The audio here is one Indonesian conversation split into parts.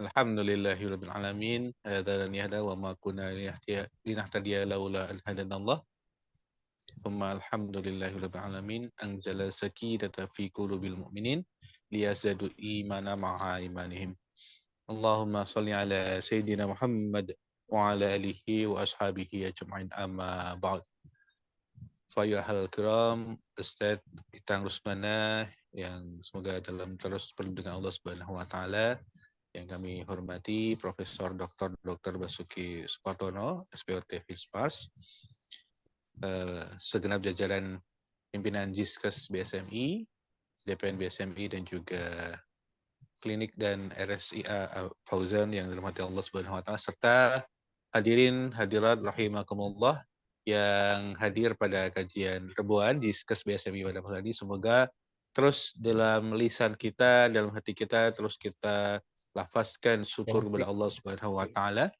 Alhamdulillahirabbil alamin. Hadzal yahda wa ma kunna linahtadiya laula an hadanallah. Tsumma alhamdulillahirabbil alamin. Anzala sakinata fi qulubil mu'minin liyazadu imana ma'a imanihim. Allahumma shalli ala sayyidina Muhammad wa ala alihi wa ashabihi ajma'in, amma ba'd. Fa ya hal kiram, Ustaz Itang Rusmana yang semoga dalam terus perlindungan Allah Subhanahu wa taala, yang kami hormati Profesor Dr. Basuki Supartono, SPOT Fispars, segenap jajaran pimpinan Jiskes BSMI, DPN BSMI, dan juga klinik dan RSIA Fauzan yang dirahmati Allah Subhanahu wa taala, serta hadirin hadirat rahimakumullah yang hadir pada kajian rebuan Jiskes BSMI pada malam ini. Semoga terus dalam lisan kita, dalam hati kita, terus kita lafazkan syukur kepada Allah Subhanahu wa taala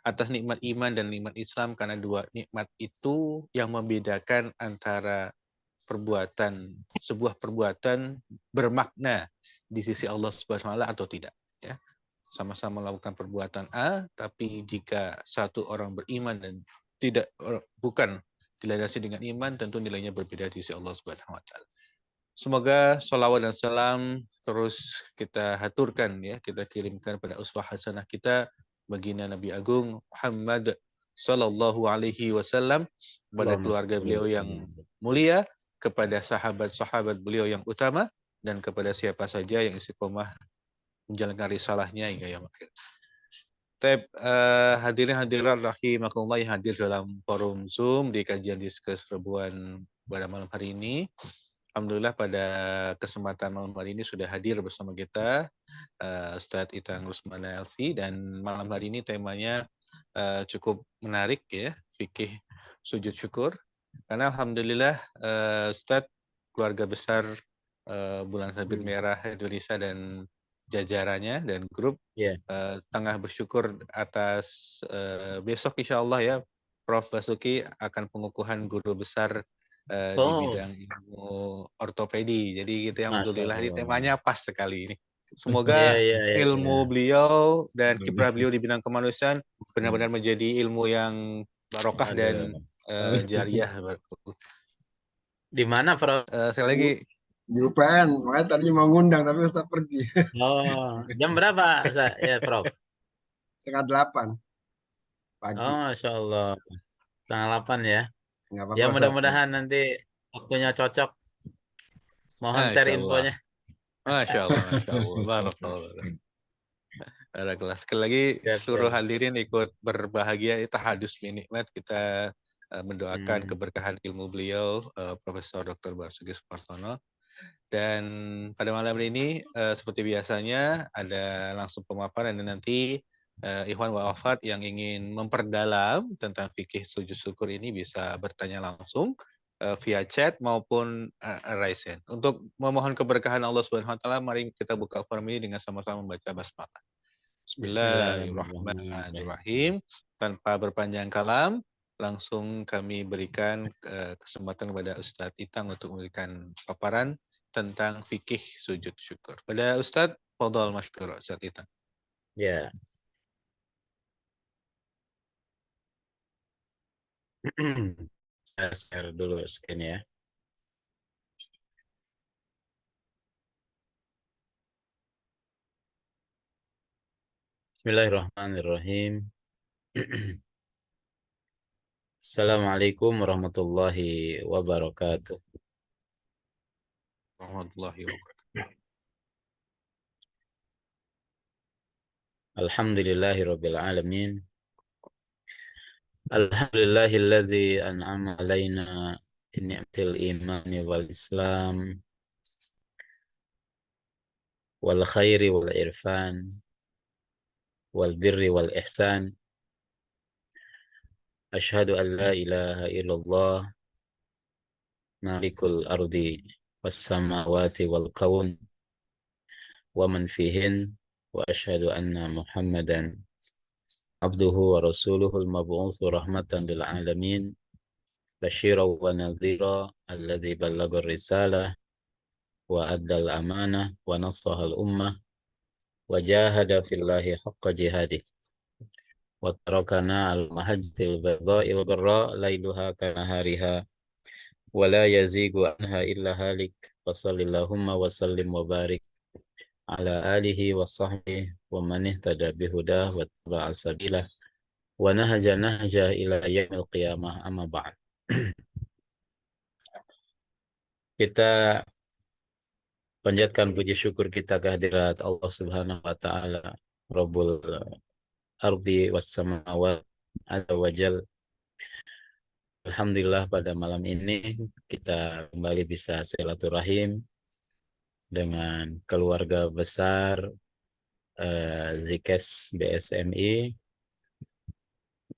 atas nikmat iman dan nikmat Islam, karena dua nikmat itu yang membedakan antara sebuah perbuatan bermakna di sisi Allah Subhanahu wa taala atau tidak, ya. Sama-sama melakukan perbuatan A, tapi jika satu orang beriman dan bukan dilandasi dengan iman, tentu nilainya berbeda di sisi Allah Subhanahu wa taala. Semoga sholawat dan salam terus kita haturkan, ya, kita kirimkan pada uswah hasanah kita baginda Nabi Agung Muhammad sallallahu alaihi wasallam, kepada keluarga beliau yang mulia, kepada sahabat-sahabat beliau yang utama, dan kepada siapa saja yang istiqomah menjalankan risalahnya hingga yaumil akhir. Hadirin hadirat rahimakumullah yang hadir dalam forum Zoom di kajian Diskus Rebuan pada malam hari ini. Alhamdulillah pada kesempatan malam hari ini sudah hadir bersama kita Ustadz Itang Rusmana LC, dan malam hari ini temanya cukup menarik, ya, fikih sujud syukur. Karena alhamdulillah Ustadz, keluarga besar Bulan Sabit Merah Indonesia dan jajarannya dan grup tengah bersyukur atas besok insya Allah, ya, Prof. Basuki akan pengukuhan guru besar di bidang ilmu ortopedi. Jadi kita alhamdulillah ini temanya pas sekali ini. Semoga ilmu beliau dan kiprah beliau di bidang kemanusiaan benar-benar menjadi ilmu yang barokah dan jariah. Di mana, Prof? Sekali lagi di UPN, makanya tadinya mau ngundang tapi Ustadz pergi. Jam berapa, ya, Prof? 7:30 pagi. Masya Allah, 7:30 ya. Nggak apa-apa, Ya, mudah-mudahan nanti waktunya cocok. Mohon share infonya. Masya Allah, Masya Allah. Barakallah. Sekali lagi seluruh hadirin ikut berbahagia, tahadus binikmat, kita mendoakan keberkahan ilmu beliau, Profesor Dr. Basuki Supartono. Dan pada malam ini seperti biasanya ada langsung pemaparan, dan nanti ikhwan wa'afat yang ingin memperdalam tentang fikih sujud syukur ini bisa bertanya langsung via chat maupun raise hand. Untuk memohon keberkahan Allah Subhanahu wa taala, mari kita buka forum ini dengan sama-sama membaca basmalah. Bismillahirrahmanirrahim. Tanpa berpanjang kalam, langsung kami berikan kesempatan kepada Ustadz Itang untuk memberikan paparan tentang fikih sujud syukur. Pada Ustadz, fadhal masykur, Ustadz Itang. Ya. Saya share dulu screen, ya. Bismillahirrahmanirrahim. Assalamualaikum warahmatullahi wabarakatuh. Warahmatullahi wabarakatuh. Alhamdulillahirabbil alamin. Alhamdulillahilladzi an'ama alaina bi ni'matil imani wal islam wal khairi wal irfan wal birri wal ihsan. Asyhadu an la ilaha illallah malikul ardi was samawati wal kaun wa man fihin, wa asyhadu anna Muhammadan abduhu wa rasuluhul mab'utsu rahmatan lil alamin, basyiran wa nadhira alladzi ballagha risalah وأدى الأمانة ونصح الأمة وجاهد في الله حق جهاده وتركنا على المحجة البيضاء الغراء ليلها كنهارها ولا يزيغ عنها إلا هالك وصل اللهم وسلم وبارك على آله وصحبه ومن اهتدى بهداه واتبع سبيله ونهج نهجه إلى يوم القيامة. أما بعد. Kita panjatkan puji syukur kita kehadirat Allah Subhanahu wa taala, Rabbul ardi was samawat azza wajal. Alhamdulillah pada malam ini kita kembali bisa silaturahim dengan keluarga besar Zikes BSMI,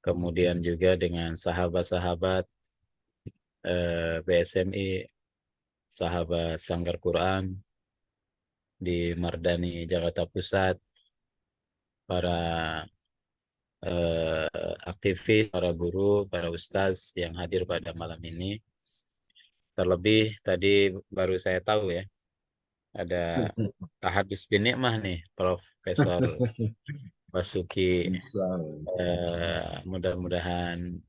kemudian juga dengan sahabat-sahabat BSMI, sahabat Sanggar Quran di Mardani, Jakarta Pusat, para aktivis, para guru, para ustaz yang hadir pada malam ini. Terlebih tadi baru saya tahu ya, ada Tahadus bin Nikmah nih, Profesor Basuki. Mudah-mudahan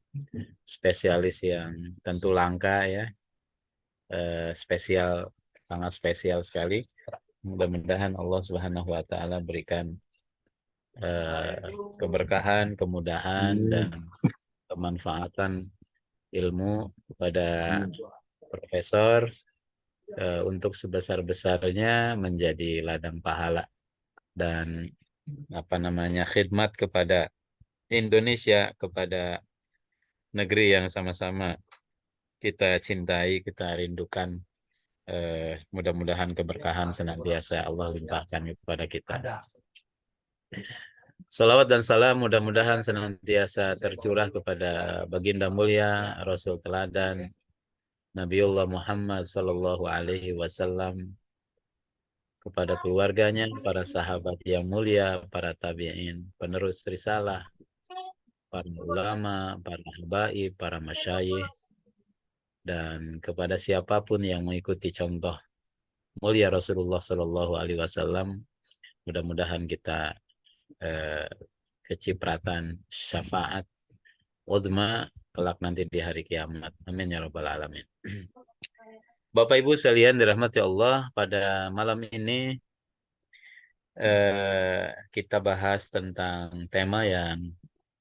spesialis yang tentu langka ya, spesial, sangat spesial sekali. Mudah-mudahan Allah Subhanahu wa taala berikan keberkahan, kemudahan dan kemanfaatan ilmu kepada Profesor untuk sebesar-besarnya menjadi ladang pahala dan khidmat kepada Indonesia, kepada negeri yang sama-sama kita cintai, kita rindukan. Mudah-mudahan keberkahan senantiasa Allah limpahkan kepada kita. Salawat dan salam mudah-mudahan senantiasa tercurah kepada baginda mulia Rasul teladan Nabiullah Muhammad sallallahu alaihi wasallam, kepada keluarganya, para sahabat yang mulia, para tabi'in, penerus risalah, para ulama, para habaib, para masyayikh, dan kepada siapapun yang mengikuti contoh mulia Rasulullah sallallahu alaihi wasallam. Mudah-mudahan kita kecipratan syafaat udma kelak nanti di hari kiamat. Amin ya rabbal alamin. Bapak Ibu sekalian dirahmati Allah, pada malam ini kita bahas tentang tema yang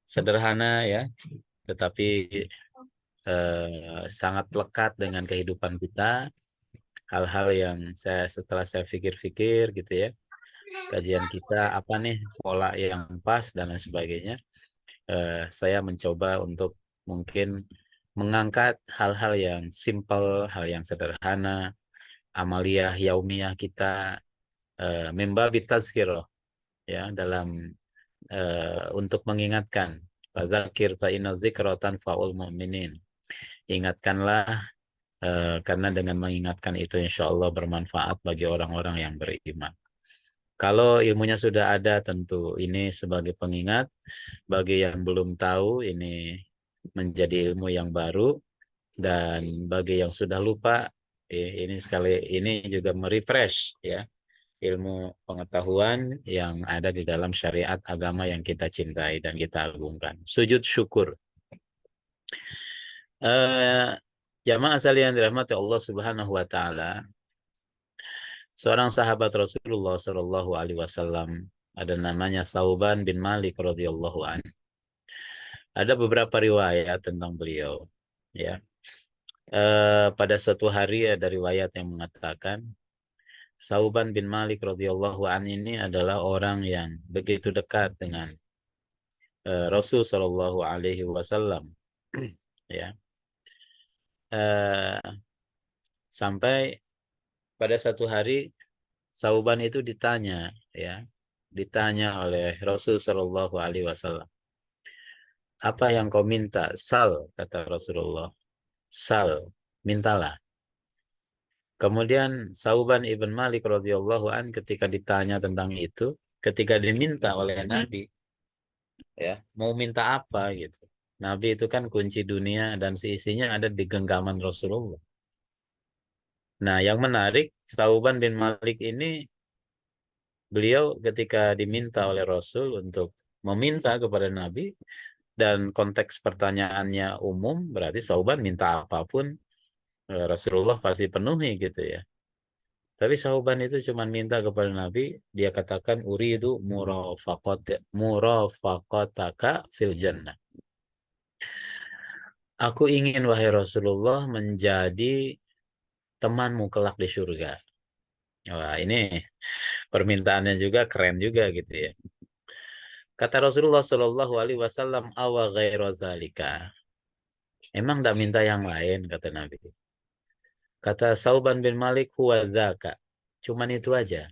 sederhana ya, tetapi sangat lekat dengan kehidupan kita. Hal-hal yang setelah saya pikir-pikir gitu ya, kajian kita apa nih pola yang pas dan lain sebagainya, saya mencoba untuk mungkin mengangkat hal-hal yang simple, hal yang sederhana, amaliyah yaumiyah kita, membabi tazkirah ya, dalam untuk mengingatkan, fadzakir fa inna dzikra tanfa'ul mu'minin. Ingatkanlah karena dengan mengingatkan itu insya Allah bermanfaat bagi orang-orang yang beriman. Kalau ilmunya sudah ada, tentu ini sebagai pengingat. Bagi yang belum tahu, ini menjadi ilmu yang baru. Dan bagi yang sudah lupa, ini juga merefresh ya, ilmu pengetahuan yang ada di dalam syariat agama yang kita cintai dan kita agungkan. Sujud syukur. Jamaah sekalian dirahmati Allah Subhanahu wa taala. Seorang sahabat Rasulullah Shallallahu alaihi wasallam, ada namanya Thauban bin Malik radhiyallahu an. Ada beberapa riwayat tentang beliau ya. Pada suatu hari ada riwayat yang mengatakan Thauban bin Malik radhiyallahu an ini adalah orang yang begitu dekat dengan Rasul Shallallahu alaihi wasallam ya. Sampai pada satu hari Thauban itu ditanya oleh Rasul Shallallahu alaihi wasallam, apa yang kau minta? Sal, kata Rasulullah. Sal, mintalah. Kemudian Thauban ibn Malik radhiyallahu an ketika ditanya tentang itu, ketika diminta oleh Nabi, ya, mau minta apa gitu. Nabi itu kan kunci dunia dan seisinya ada di genggaman Rasulullah. Nah, yang menarik, Thauban bin Malik ini, beliau ketika diminta oleh Rasul untuk meminta kepada Nabi, dan konteks pertanyaannya umum, berarti Thauban minta apapun, Rasulullah pasti penuhi gitu ya. Tapi Thauban itu cuma minta kepada Nabi, dia katakan, uridu murafaqataka fil jannah. Aku ingin, wahai Rasulullah, menjadi temanmu kelak di surga. Wah, ini permintaannya juga keren juga gitu ya. Kata Rasulullah Shallallahu Alaihi Wasallam, awa ghairu zalika. Emang tidak minta yang lain, kata Nabi. Kata Sauban bin Malik, huwa dzaka. Cuman itu aja.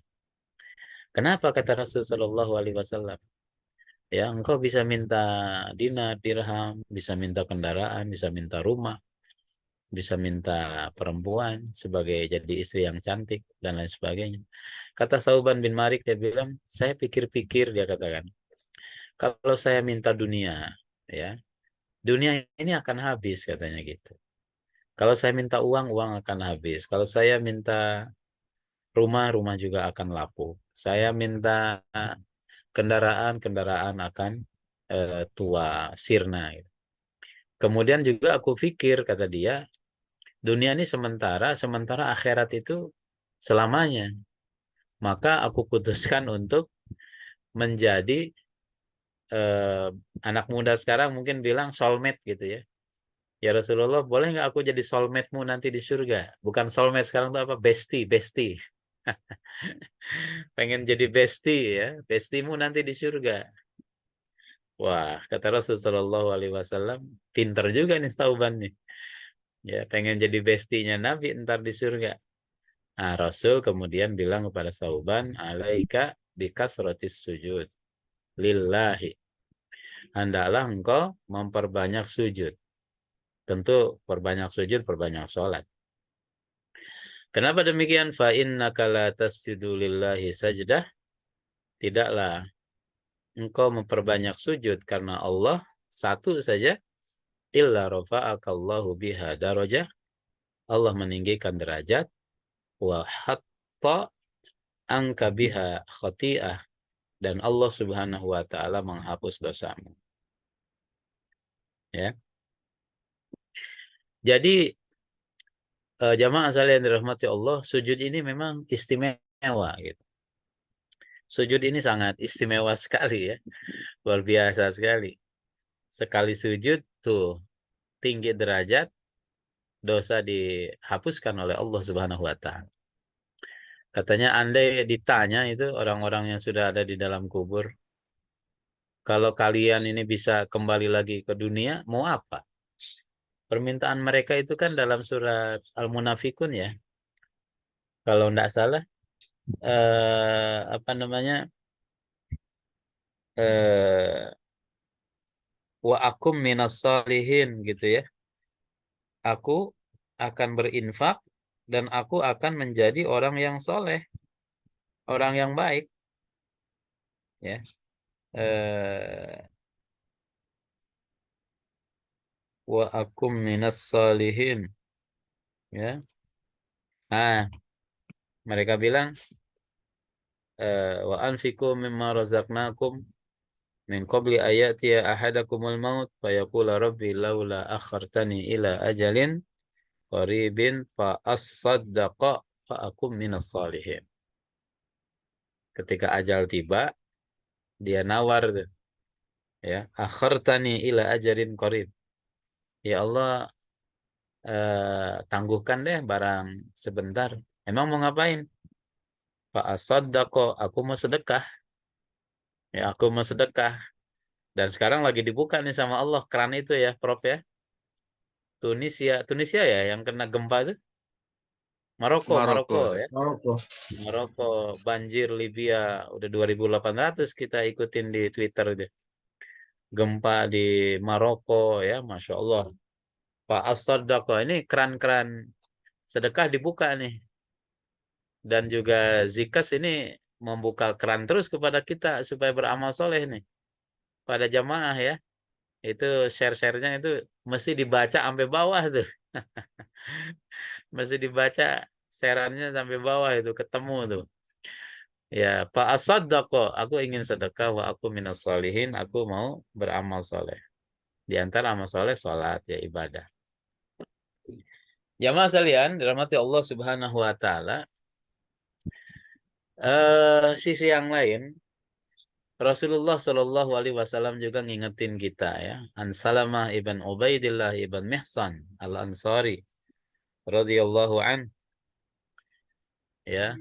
Kenapa, kata Rasul Shallallahu Alaihi Wasallam? Ya, engkau bisa minta dinar, dirham, bisa minta kendaraan, bisa minta rumah, bisa minta perempuan sebagai jadi istri yang cantik dan lain sebagainya. Kata Sauban bin Malik, dia bilang, saya pikir-pikir, dia katakan, kalau saya minta dunia, ya, dunia ini akan habis, katanya gitu. Kalau saya minta uang, uang akan habis. Kalau saya minta rumah, rumah juga akan lapuk. Saya minta kendaraan, kendaraan akan tua, sirna, gitu. Kemudian juga aku pikir, kata dia, dunia ini sementara, sementara akhirat itu selamanya. Maka aku putuskan untuk menjadi, anak muda sekarang mungkin bilang soulmate gitu ya. Ya Rasulullah, boleh nggak aku jadi soulmate-mu nanti di surga? Bukan soulmate, sekarang tuh apa? Bestie, bestie. Pengen jadi bestie ya, bestiemu nanti di surga. Wah, kata Rasul Shallallahu Alaihi Wasallam, pinter juga nih Tauban nih. Ya, pengen jadi bestinya Nabi ntar di surga. Nah, Rasul kemudian bilang kepada Tauban, alaika bikasrotis sujud lillahi. Hendaklah engkau memperbanyak sujud. Tentu perbanyak sujud, perbanyak sholat. Kenapa demikian? Fa innaka la tasjudu lillahi sajdah. Tidaklah engkau memperbanyak sujud karena Allah satu saja, illa rafa'akallahu biha darajah. Allah meninggikan derajat, wa hatta angka biha khati'ah, dan Allah Subhanahu wa taala menghapus dosamu. Ya. Jadi jamaah sekalian dirahmati Allah, sujud ini memang istimewa gitu. Sujud ini sangat istimewa sekali ya. Luar biasa sekali. Sekali sujud tuh tinggi derajat, dosa dihapuskan oleh Allah Subhanahu wa taala. Katanya andai ditanya itu orang-orang yang sudah ada di dalam kubur, kalau kalian ini bisa kembali lagi ke dunia, mau apa? Permintaan mereka itu kan dalam surat Al-Munafikun ya. Kalau tidak salah, apa namanya? Wa akum minas salihin gitu ya. Aku akan berinfak dan aku akan menjadi orang yang soleh, orang yang baik, ya. Wa akum minas salihin, ya. Nah, mereka bilang, wa anfiqu mimma razaqnakum min qabli ayatiya ahadakumul maut fayaqula rabbi laula akhartani ila ajalin qaribin fa as-saddaqa fa akum minas salihin. Ketika ajal tiba, dia nawar tuh, ya, akhartani ila ajalin qarib. Ya Allah, tangguhkan deh barang sebentar. Emang mau ngapain? Fa as-saddaqa, aku mau sedekah. Ya, aku mau sedekah. Dan sekarang lagi dibuka nih sama Allah keran itu ya, Prof ya. Tunisia ya yang kena gempa itu. Maroko Maroko. ya. Maroko. Maroko, banjir Libya udah 2.800 kita ikutin di Twitter itu. Gempa di Maroko ya, Masya Allah. Pak As-Sadaqah ini keran-keran sedekah dibuka nih. Dan juga Zikas ini membuka keran terus kepada kita supaya beramal soleh nih. Pada jamaah ya. Itu share-share-nya itu mesti dibaca sampai bawah tuh. Mesti dibaca serannya sampai bawah itu ketemu tuh. Ya, Pak Asaddaqo, aku ingin sedekah wa aku minas solihin, aku mau beramal soleh. Di antara amal soleh, sholat, ya ibadah. Jamaah sekalian, dirahmati Allah Subhanahu wa taala. Sisi yang lain, Rasulullah Shallallahu alaihi wasallam juga ngingetin kita ya. An Salamah ibn Ubaidillah ibn Mihsan Al-Ansari radhiyallahu an, ya.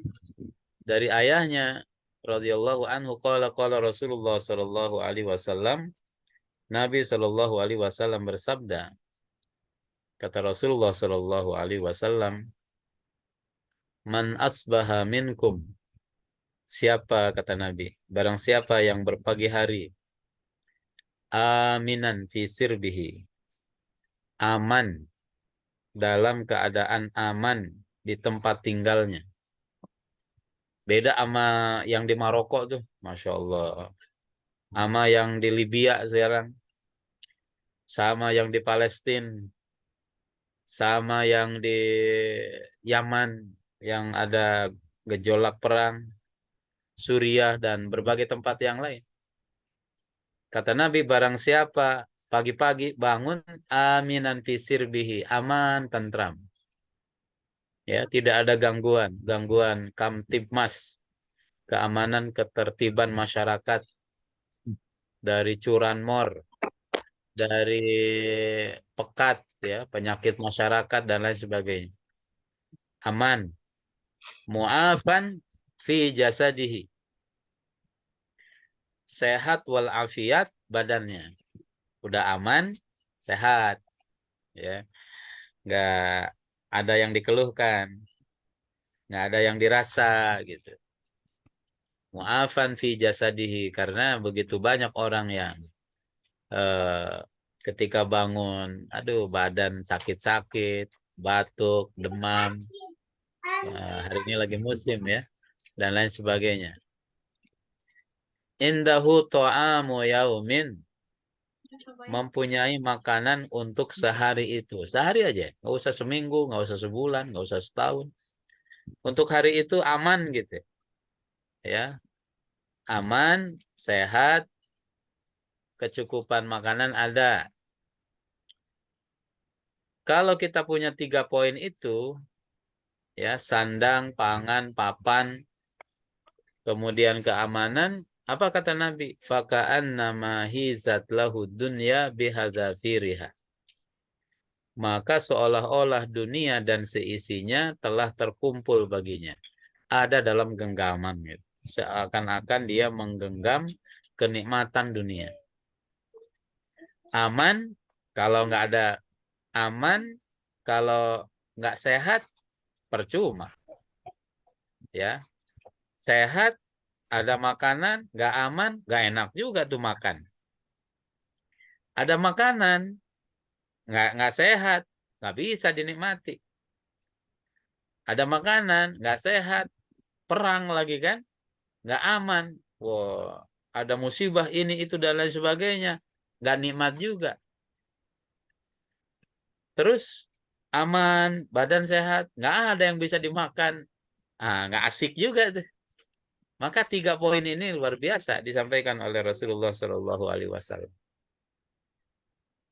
Dari ayahnya radhiyallahu anhu qala Rasulullah Shallallahu alaihi wasallam, Nabi Shallallahu alaihi wasallam bersabda, kata Rasulullah Shallallahu alaihi wasallam, man asbaha minkum, siapa, kata Nabi, barang siapa yang berpagi hari, aminan fi sirbihi, aman, dalam keadaan aman di tempat tinggalnya. Beda sama yang di Maroko tuh, Masya Allah. Sama yang di Libya sekarang, sama yang di Palestina, sama yang di Yaman, yang ada gejolak perang, Suriah, dan berbagai tempat yang lain. Kata Nabi, barang siapa pagi-pagi bangun, aminan fi sirbihi, aman, tentram. Ya, tidak ada gangguan Kamtibmas, keamanan ketertiban masyarakat, dari curanmor, dari pekat, ya, penyakit masyarakat dan lain sebagainya. Aman. Mu'afan fi jasadihi, sehat walafiat badannya. Udah aman, sehat, ya. Nggak ada yang dikeluhkan, nggak ada yang dirasa gitu. Mu'afan fi jasadihi, karena begitu banyak orang yang ketika bangun, aduh, badan sakit-sakit, batuk, demam, hari ini lagi musim ya, dan lain sebagainya. Indahu ta'amu yaumin, mempunyai makanan untuk sehari itu. Sehari aja, nggak usah seminggu, nggak usah sebulan, nggak usah setahun. Untuk hari itu aman gitu. Ya, aman, sehat, kecukupan makanan ada. Kalau kita punya 3 poin itu, ya, sandang, pangan, papan, kemudian keamanan, apa kata Nabi? Faka'annama hizat lahu dunya bihadzafiriha. Maka seolah-olah dunia dan seisinya telah terkumpul baginya. Ada dalam genggaman. Gitu. Seakan-akan dia menggenggam kenikmatan dunia. Aman, kalau nggak ada aman, kalau nggak sehat, percuma. Ya, sehat, ada makanan, nggak aman, nggak enak juga tuh makan. Ada makanan, nggak sehat, nggak bisa dinikmati. Ada makanan, nggak sehat, perang lagi kan, nggak aman. Wah, ada musibah ini, itu, dan lain sebagainya. Nggak nikmat juga. Terus aman, badan sehat, nggak ada yang bisa dimakan. Nggak asik juga tuh. Maka 3 poin ini luar biasa disampaikan oleh Rasulullah Shallallahu Alaihi Wasallam.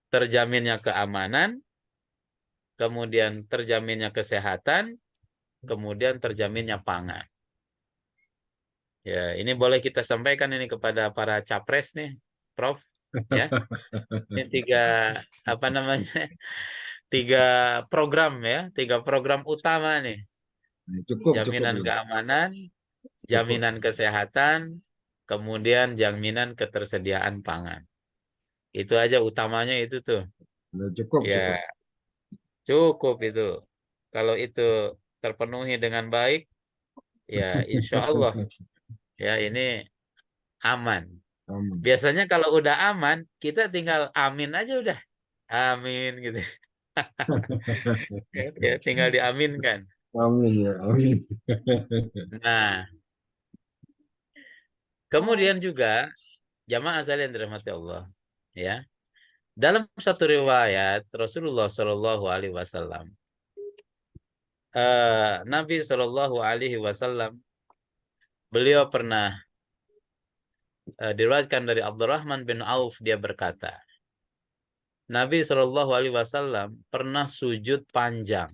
Terjaminnya keamanan, kemudian terjaminnya kesehatan, kemudian terjaminnya pangan. Ya, ini boleh kita sampaikan ini kepada para capres nih, Prof. Ya, ini 3 apa namanya? 3 program ya, 3 program utama nih. Cukup, Jaminan cukup. keamanan, jaminan kesehatan, kemudian jaminan ketersediaan pangan. Itu aja utamanya itu tuh. Cukup, Ya, cukup. cukup itu. Kalau itu terpenuhi dengan baik, ya insya Allah ya ini aman. Aman. Biasanya kalau udah aman, kita tinggal amin aja udah. Amin gitu. Ya, tinggal diaminkan. Amin ya, amin. Nah, kemudian juga jamaah sekalian dirahmati Allah, ya. Dalam satu riwayat Rasulullah Shallallahu Alaihi Wasallam Nabi Shallallahu Alaihi Wasallam, beliau pernah diriwayatkan dari Abdurrahman bin Auf, dia berkata, Nabi Shallallahu Alaihi Wasallam pernah sujud panjang.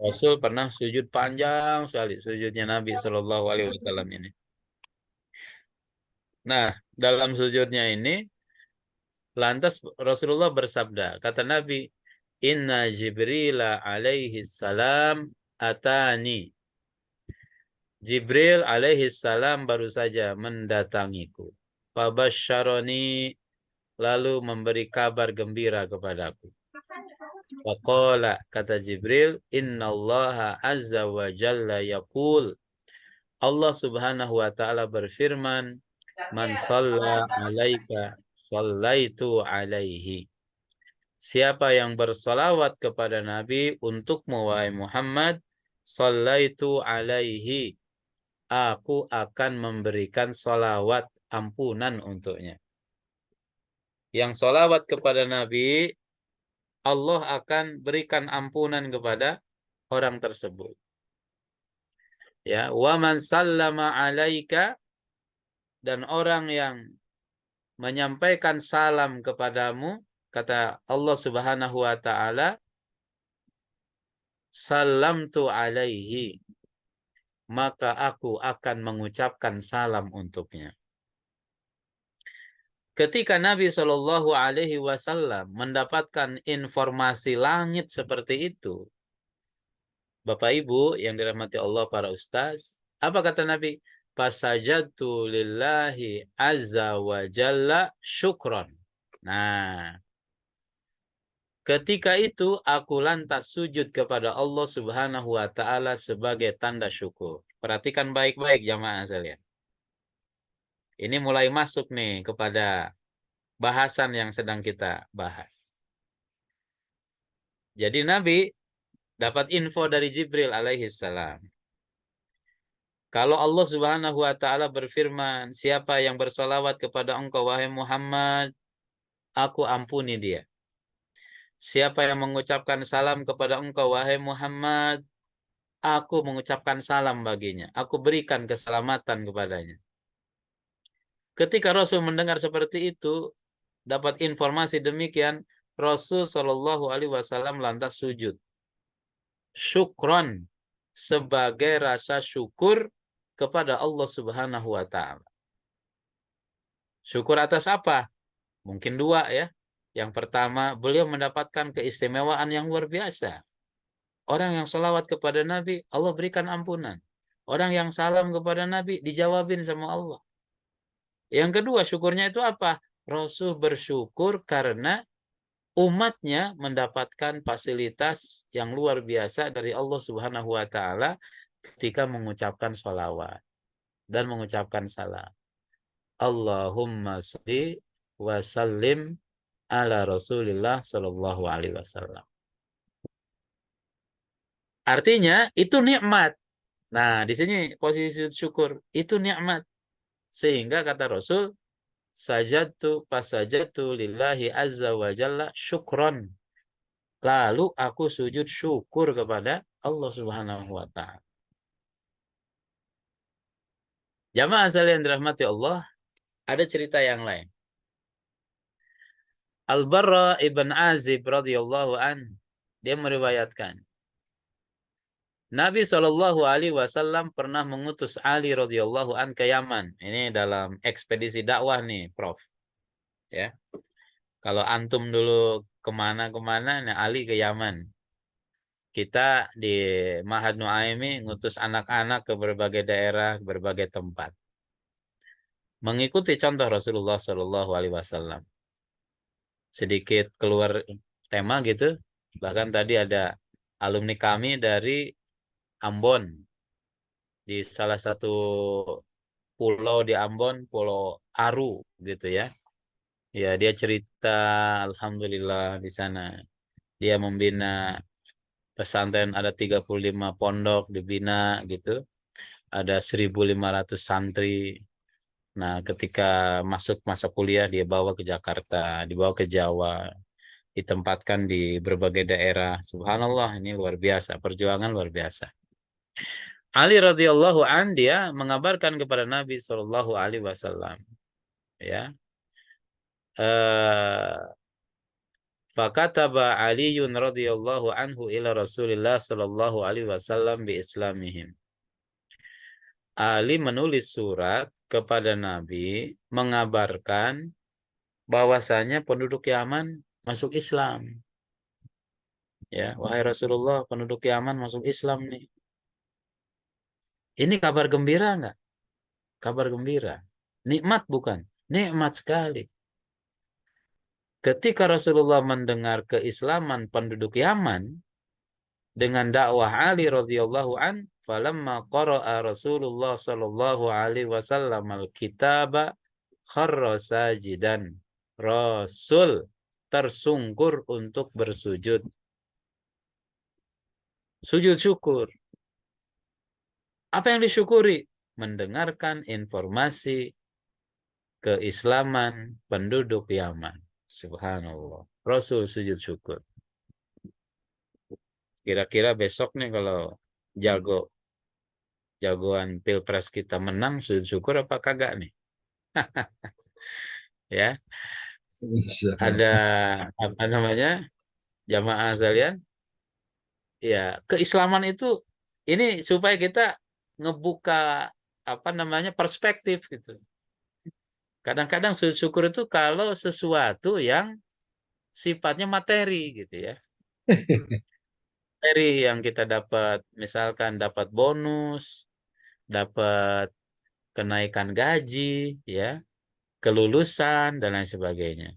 Rasul pernah sujud panjang sekali, sujudnya Nabi Shallallahu Alaihi Wasallam ini. Nah, dalam sujudnya ini, lantas Rasulullah bersabda, kata Nabi, Inna Jibril alaihi salam atani. Jibril alaihi salam baru saja mendatangiku. Fabasyaroni, lalu memberi kabar gembira kepadaku. Waqala, kata Jibril, Innallaha azza wa jalla yaqul. Allah subhanahu wa ta'ala berfirman, Man shalla alaika shallaitu alaihi. Siapa yang bersolawat kepada Nabi untukmu wahai Muhammad, shallaitu alaihi, aku akan memberikan solawat ampunan untuknya. Yang solawat kepada Nabi, Allah akan berikan ampunan kepada orang tersebut. Ya, wa man sallama alaika, dan orang yang menyampaikan salam kepadamu, kata Allah Subhanahu wa taala, salamtu alaihi, maka aku akan mengucapkan salam untuknya. Ketika Nabi Shallallahu Alaihi Wasallam mendapatkan informasi langit seperti itu, Bapak Ibu yang dirahmati Allah, para ustaz, apa kata Nabi? Fasajadtu lillahi azza wa jalla syukron. Nah, ketika itu aku lantas sujud kepada Allah Subhanahu wa taala sebagai tanda syukur. Perhatikan baik-baik jamaah sekalian. Ini mulai masuk nih kepada bahasan yang sedang kita bahas. Jadi Nabi dapat info dari Jibril alaihi salam. Kalau Allah Subhanahu wa taala berfirman, siapa yang bersolawat kepada engkau wahai Muhammad, aku ampuni dia. Siapa yang mengucapkan salam kepada engkau wahai Muhammad, aku mengucapkan salam baginya. Aku berikan keselamatan kepadanya. Ketika Rasul mendengar seperti itu, dapat informasi demikian, Rasul Shallallahu Alaihi Wasallam lantas sujud. Syukron, sebagai rasa syukur kepada Allah Subhanahu wa taala. Syukur atas apa? Mungkin dua ya. Yang pertama, beliau mendapatkan keistimewaan yang luar biasa. Orang yang salawat kepada Nabi, Allah berikan ampunan. Orang yang salam kepada Nabi, dijawabin sama Allah. Yang kedua, syukurnya itu apa? Rasul bersyukur karena umatnya mendapatkan fasilitas yang luar biasa dari Allah Subhanahu wa taala ketika mengucapkan sholawat dan mengucapkan salam. Allahumma sholli wa sallim ala Rasulillah sallallahu alaihi wasallam. Artinya itu nikmat. Nah, di sini posisi syukur itu nikmat. Sehingga kata Rasul, sajadtu pasajadtu lillahi azza wa jalla syukron. Lalu aku sujud syukur kepada Allah Subhanahu wa taala. Jamaah sekalian dirahmati Allah, ada cerita yang lain. Al-Barra ibn Azib radhiyallahu an, dia meriwayatkan, Nabi Shallallahu Alaihi Wasallam pernah mengutus Ali radhiyallahu an ke Yaman. Ini dalam ekspedisi dakwah nih, Prof. Ya, kalau antum dulu kemana-kemana, nah Ali ke Yaman. Kita di Ma'had Nu'aimi ngutus anak-anak ke berbagai daerah, berbagai tempat. Mengikuti contoh Rasulullah Shallallahu Alaihi Wasallam. Sedikit keluar tema gitu. Bahkan tadi ada alumni kami dari Ambon, di salah satu pulau di Ambon, Pulau Aru gitu ya. Ya, dia cerita alhamdulillah di sana dia membina pesantren, ada 35 pondok dibina gitu. Ada 1.500 santri. Nah, ketika masuk masa kuliah dia bawa ke Jakarta, dibawa ke Jawa. ditempatkan di berbagai daerah. Subhanallah, ini luar biasa, perjuangan luar biasa. Ali radhiyallahu an dia mengabarkan kepada Nabi Shallallahu alaihi wasallam, ya. Fakataba Aliun radhiyallahu anhu ila Rasulillah sallallahu alaihi wasallam bi islamihim. Ali menulis surat kepada Nabi mengabarkan bahwasanya penduduk Yaman masuk Islam. Ya, wahai Rasulullah, penduduk Yaman masuk Islam nih. Ini kabar gembira enggak? Kabar gembira. Nikmat bukan? Nikmat sekali. Ketika Rasulullah mendengar keislaman penduduk Yaman dengan dakwah Ali radhiyallahu an, falamma qara'a Rasulullah sallallahu alaihi wasallam al-kitaba kharra sajidan. Rasul tersungkur untuk bersujud. Sujud syukur. Apa yang disyukuri? Mendengarkan informasi keislaman penduduk Yaman. Subhanallah. Rasul sujud syukur. Kira-kira besok nih kalau jagoan pilpres kita menang, sujud syukur apa kagak nih? Ya, ada apa namanya, jamaah sekalian? Ya, keislaman itu ini supaya kita ngebuka apa namanya perspektif gitu. Kadang-kadang sujud syukur itu kalau sesuatu yang sifatnya materi gitu ya. Materi yang kita dapat, misalkan dapat bonus, dapat kenaikan gaji, ya, kelulusan dan lain sebagainya.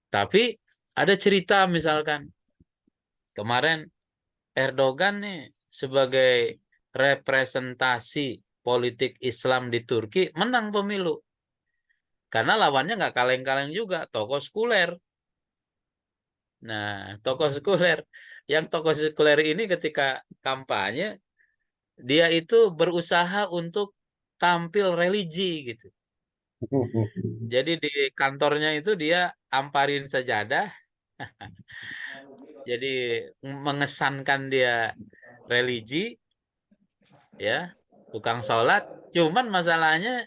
Tapi ada cerita misalkan kemarin Erdogan nih sebagai representasi politik Islam di Turki menang pemilu. Karena lawannya nggak kaleng-kaleng juga, tokoh sekuler. Nah, tokoh sekuler. Yang tokoh sekuler ini ketika kampanye, dia itu berusaha untuk tampil religi gitu. Jadi di kantornya itu dia amparin sajadah. Jadi mengesankan dia religi, ya, tukang sholat. Cuman masalahnya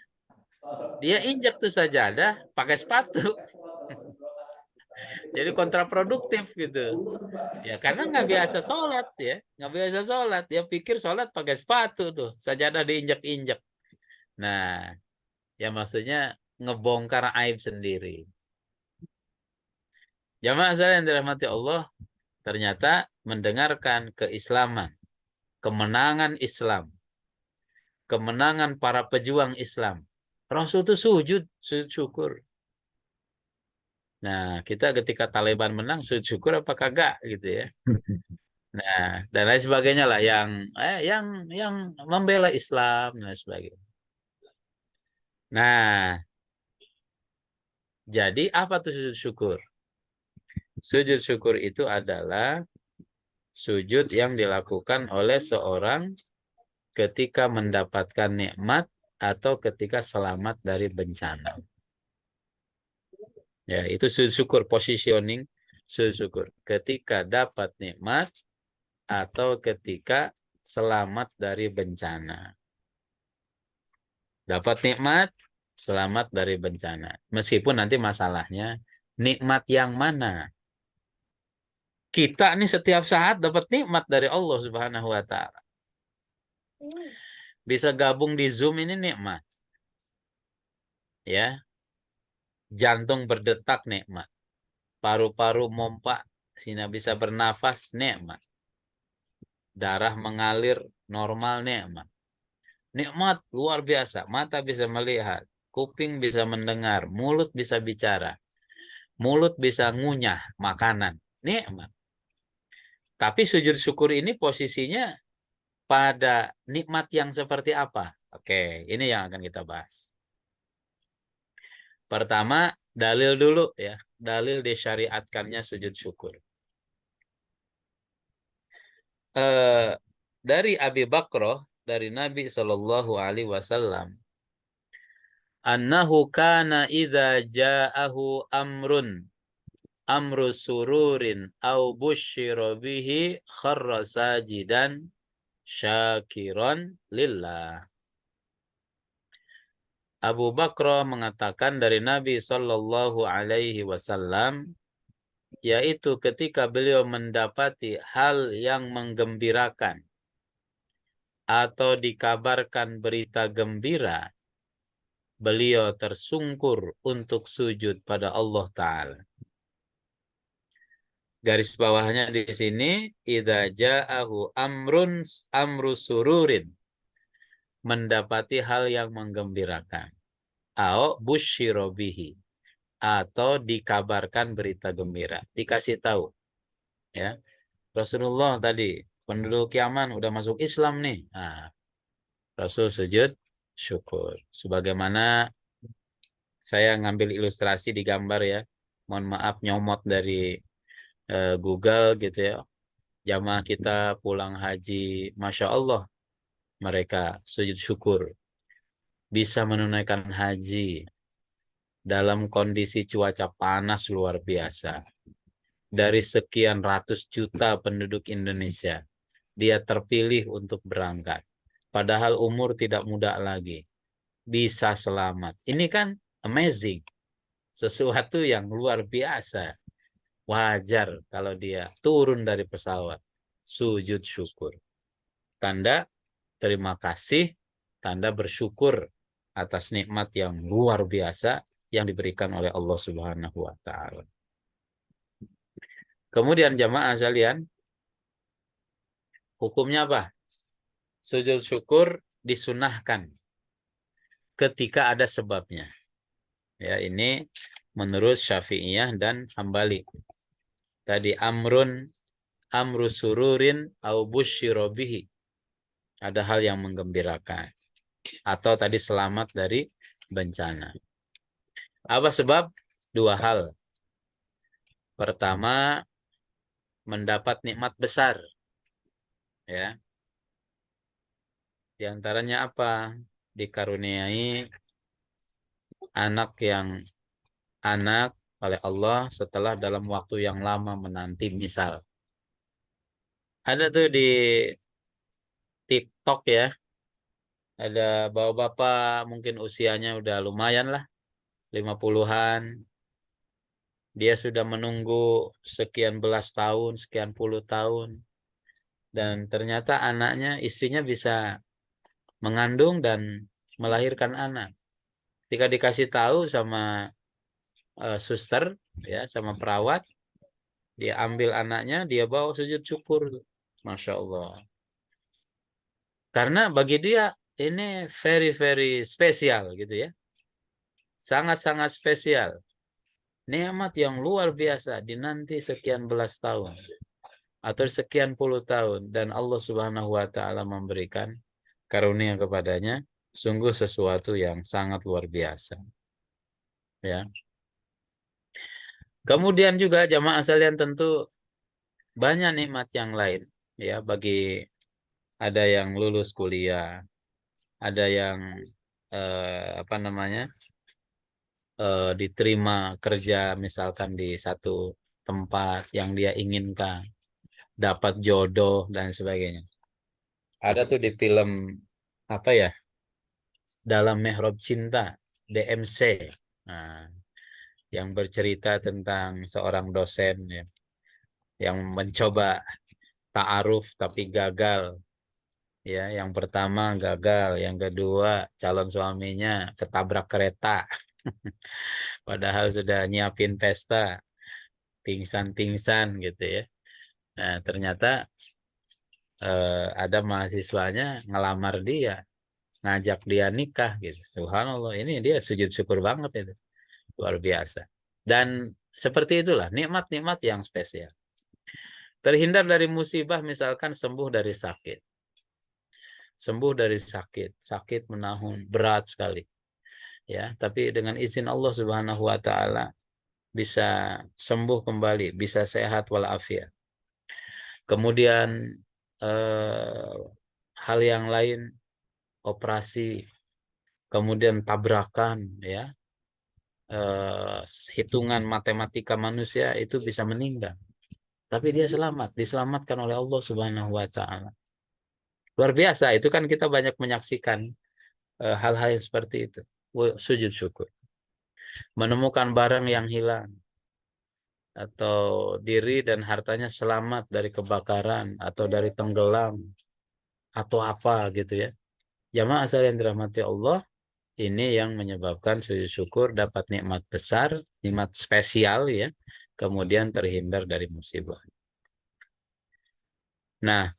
dia injak tuh sajadah pakai sepatu. Jadi kontraproduktif gitu. Ya karena nggak biasa sholat ya, nggak biasa sholat. Dia pikir sholat pakai sepatu tuh, sajadah diinjak-injak. Nah, ya maksudnya ngebongkar aib sendiri. Jamaah saya yang dirahmati Allah, ternyata mendengarkan keislaman, kemenangan Islam, kemenangan para pejuang Islam. Rasul itu sujud syukur. Nah, kita ketika Taliban menang sujud syukur apa kagak gitu ya. Nah, dan lain sebagainya lah yang membela Islam dan lain sebagainya. Nah, jadi apa tuh sujud syukur? Sujud syukur itu adalah sujud yang dilakukan oleh seorang ketika mendapatkan nikmat atau ketika selamat dari bencana. Ya, itu sujud syukur, positioning sujud syukur. Ketika dapat nikmat atau ketika selamat dari bencana. Dapat nikmat, selamat dari bencana. Meskipun nanti masalahnya, nikmat yang mana? Kita nih setiap saat dapat nikmat dari Allah Subhanahu wa Ta'ala. Bisa gabung di Zoom ini nikmat. Ya. Jantung berdetak nikmat. Paru-paru mompak sehingga bisa bernafas nikmat. Darah mengalir normal nikmat. Nikmat luar biasa. Mata bisa melihat, kuping bisa mendengar, mulut bisa bicara. Mulut bisa ngunyah makanan. Nikmat. Tapi sujud syukur ini posisinya pada nikmat yang seperti apa? Oke, ini yang akan kita bahas. Pertama, dalil dulu ya. Dalil disyariatkannya sujud syukur. Dari Abi Bakrah, dari Nabi Shallallahu Alaihi Wasallam, annahu kana idza ja'ahu amrun amru sururin au busyira bihi kharra sajidan syakiran lillah. Abu Bakr mengatakan dari Nabi Shallallahu Alaihi Wasallam, yaitu ketika beliau mendapati hal yang menggembirakan atau dikabarkan berita gembira, beliau tersungkur untuk sujud pada Allah Ta'ala. Garis bawahnya di sini, idza ja'ahu amru sururin, mendapati hal yang menggembirakan, au busyira bihi, atau dikabarkan berita gembira, dikasih tahu, ya. Rasulullah tadi penduduk Yaman udah masuk Islam nih. Nah, Rasul sujud syukur. Sebagaimana saya ngambil ilustrasi di gambar ya. Mohon maaf nyomot dari Google gitu ya. Jamaah kita pulang haji, Masya Allah, mereka sujud syukur. Bisa menunaikan haji dalam kondisi cuaca panas luar biasa. Dari sekian ratus juta penduduk Indonesia, dia terpilih untuk berangkat. Padahal umur tidak muda lagi. Bisa selamat. Ini kan amazing. Sesuatu yang luar biasa. Wajar kalau dia turun dari pesawat. Sujud syukur. Tanda terima kasih. Tanda bersyukur atas nikmat yang luar biasa yang diberikan oleh Allah Subhanahu wa Ta'ala. Kemudian jamaah sekalian, hukumnya apa? Sujud syukur disunahkan ketika ada sebabnya. Ya, ini menurut Syafi'iyah dan Hambali. Tadi amru sururin au busyira bihi. Ada hal yang menggembirakan. Atau tadi selamat dari bencana. Apa sebab? Dua hal. Pertama, mendapat nikmat besar. Ya. Di antaranya apa? Dikaruniai anak oleh Allah setelah dalam waktu yang lama menanti. Misal ada tuh di TikTok ya, ada bapak-bapak mungkin usianya udah lumayan lah, 50-an. Dia sudah menunggu sekian belas tahun, sekian puluh tahun. Dan ternyata istrinya bisa mengandung dan melahirkan anak. Ketika dikasih tahu sama suster, ya, sama perawat, dia ambil anaknya, dia bawa sujud syukur. Masya Allah. Karena bagi dia ini very, very spesial gitu ya. Sangat-sangat spesial. Nikmat yang luar biasa dinanti sekian belas tahun. Atau sekian puluh tahun. Dan Allah Subhanahu wa Ta'ala memberikan karunia kepadanya. Sungguh sesuatu yang sangat luar biasa. Ya. Kemudian juga jamaah sekalian tentu banyak nikmat yang lain. Ya, bagi ada yang lulus kuliah, ada yang diterima kerja misalkan di satu tempat yang dia inginkan, dapat jodoh dan sebagainya. Ada tuh di film apa ya, Dalam Mihrab Cinta, DMC, nah, yang bercerita tentang seorang dosen ya, yang mencoba ta'aruf tapi gagal. Ya, yang pertama gagal, yang kedua calon suaminya ketabrak kereta. Padahal sudah nyiapin pesta, pingsan-pingsan gitu ya. Nah, ternyata ada mahasiswanya ngelamar dia, ngajak dia nikah gitu. Subhanallah, ini dia sujud syukur banget itu. Luar biasa. Dan seperti itulah nikmat-nikmat yang spesial. Terhindar dari musibah, misalkan sembuh dari sakit. Sembuh dari sakit, sakit menahun, berat sekali. Ya, tapi dengan izin Allah Subhanahu wa Ta'ala bisa sembuh kembali, bisa sehat walafiat. Kemudian hal yang lain, operasi, kemudian tabrakan, ya, eh, hitungan matematika manusia itu bisa meninggal. Tapi dia selamat, diselamatkan oleh Allah Subhanahu wa taala. Luar biasa, itu kan kita banyak menyaksikan hal-hal yang seperti itu. Sujud syukur. Menemukan barang yang hilang atau diri dan hartanya selamat dari kebakaran atau dari tenggelam atau apa gitu ya. Jamaah sekalian dirahmati Allah, ini yang menyebabkan sujud syukur dapat nikmat besar, nikmat spesial ya, kemudian terhindar dari musibah. Nah,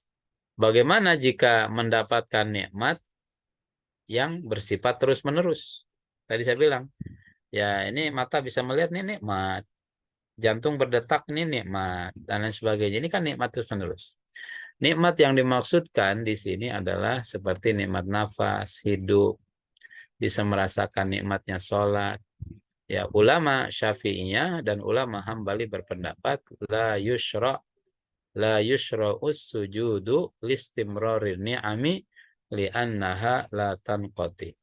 bagaimana jika mendapatkan nikmat yang bersifat terus-menerus? Tadi saya bilang, ya ini mata bisa melihat nih nikmat, jantung berdetak nih nikmat, dan lain sebagainya. Ini kan nikmat terus-menerus. Nikmat yang dimaksudkan di sini adalah seperti nikmat nafas, hidup, bisa merasakan nikmatnya sholat. Ya, ulama Syafi'iyah dan ulama Hambali berpendapat la yushra'us sujudu listimrarir ni'ami li'annaha la tanqati.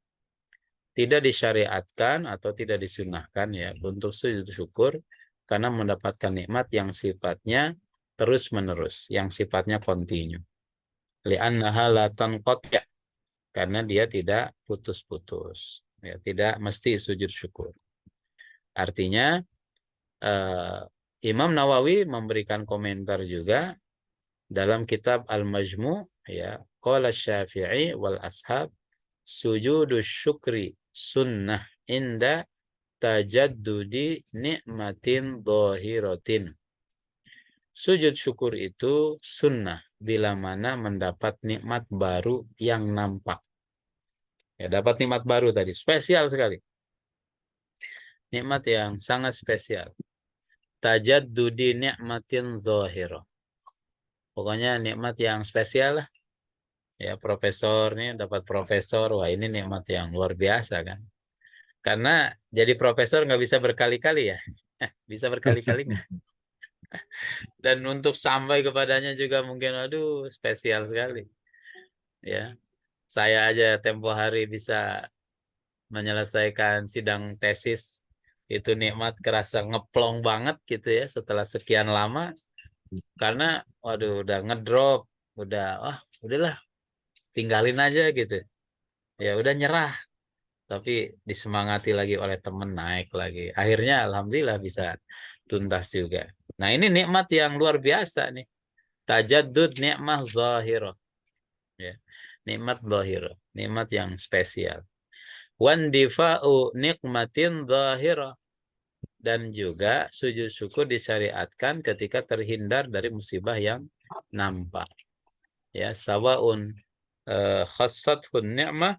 Tidak disyariatkan atau tidak disunahkan ya untuk sujud syukur karena mendapatkan nikmat yang sifatnya terus-menerus, yang sifatnya kontinu. Li'annaha la tanqati, karena dia tidak putus-putus. Ya, tidak mesti sujud syukur. Artinya Imam Nawawi memberikan komentar juga dalam kitab Al-Majmu' ya, qala Syafi'i wal ashab sujudus syukri sunnah inda tajaddudi nikmatin dhahiratin. Sujud syukur itu sunnah bila mana mendapat nikmat baru yang nampak. Ya, dapat nikmat baru tadi, spesial sekali. Nikmat yang sangat spesial. Tajaddudi nikmatin dhahirah. Pokoknya nikmat yang spesial lah. Ya, profesor nih dapat profesor, wah ini nikmat yang luar biasa kan. Karena jadi profesor nggak bisa berkali-kali ya, bisa berkali-kali nggak. Dan untuk sampai kepadanya juga mungkin, aduh spesial sekali. Ya, saya aja tempo hari bisa menyelesaikan sidang tesis, itu nikmat kerasa ngeplong banget gitu ya setelah sekian lama. Karena waduh udah ngedrop, udah udahlah tinggalin aja gitu. Ya udah nyerah, tapi disemangati lagi oleh temen naik lagi. Akhirnya alhamdulillah bisa tuntas juga. Nah, ini nikmat yang luar biasa nih. Tajaddud nikmah zahirah. Ya. Nikmat zahirah, nikmat yang spesial. Wandifa'u nikmatin zahirah. Dan juga sujud syukur disyariatkan ketika terhindar dari musibah yang nampak. Ya, sawaun khassatun ni'mah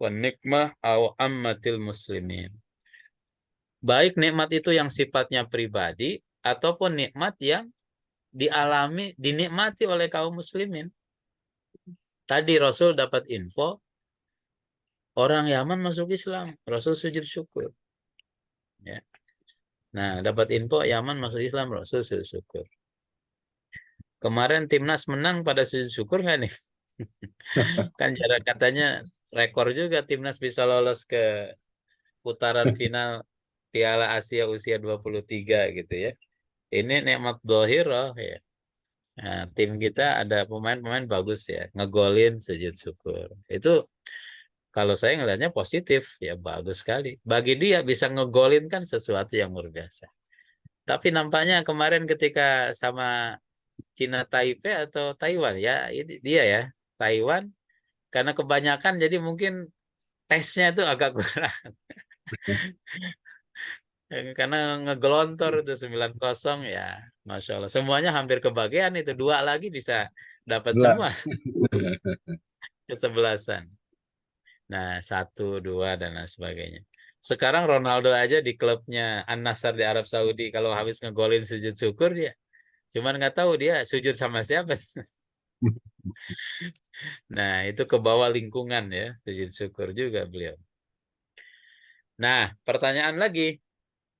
wa nikmah au ammatil muslimin. Baik nikmat itu yang sifatnya pribadi ataupun nikmat yang dialami, dinikmati oleh kaum muslimin. Tadi Rasul dapat info orang Yaman masuk Islam, Rasul sujud syukur. Ya. Nah, dapat info Yaman masuk Islam, Rasul sujud syukur. Kemarin timnas menang pada sujud syukur nggak nih? Kan jarak katanya rekor juga timnas bisa lolos ke putaran final Piala Asia usia 23 gitu ya. Ini nikmat dhahirah ya. Nah, tim kita ada pemain-pemain bagus ya, ngegolin sujud syukur. Itu kalau saya ngelihatnya positif, ya bagus sekali. Bagi dia bisa ngegolin kan sesuatu yang luar biasa. Tapi nampaknya kemarin ketika sama Cina Taipei atau Taiwan ya, ini dia ya, Taiwan, karena kebanyakan jadi mungkin tesnya itu agak kurang. Karena ngegelontor itu 9-0 ya, Masya Allah. Semuanya hampir kebagian itu. Dua lagi bisa dapat semua. 11. Kesebelasan. Nah, 1, 2, dan lain sebagainya. Sekarang Ronaldo aja di klubnya An-Nassr di Arab Saudi, kalau habis ngegolin sujud syukur dia. Cuman nggak tahu dia sujud sama siapa. Nah, itu ke bawah lingkungan ya, sujud syukur juga beliau. Nah, pertanyaan lagi.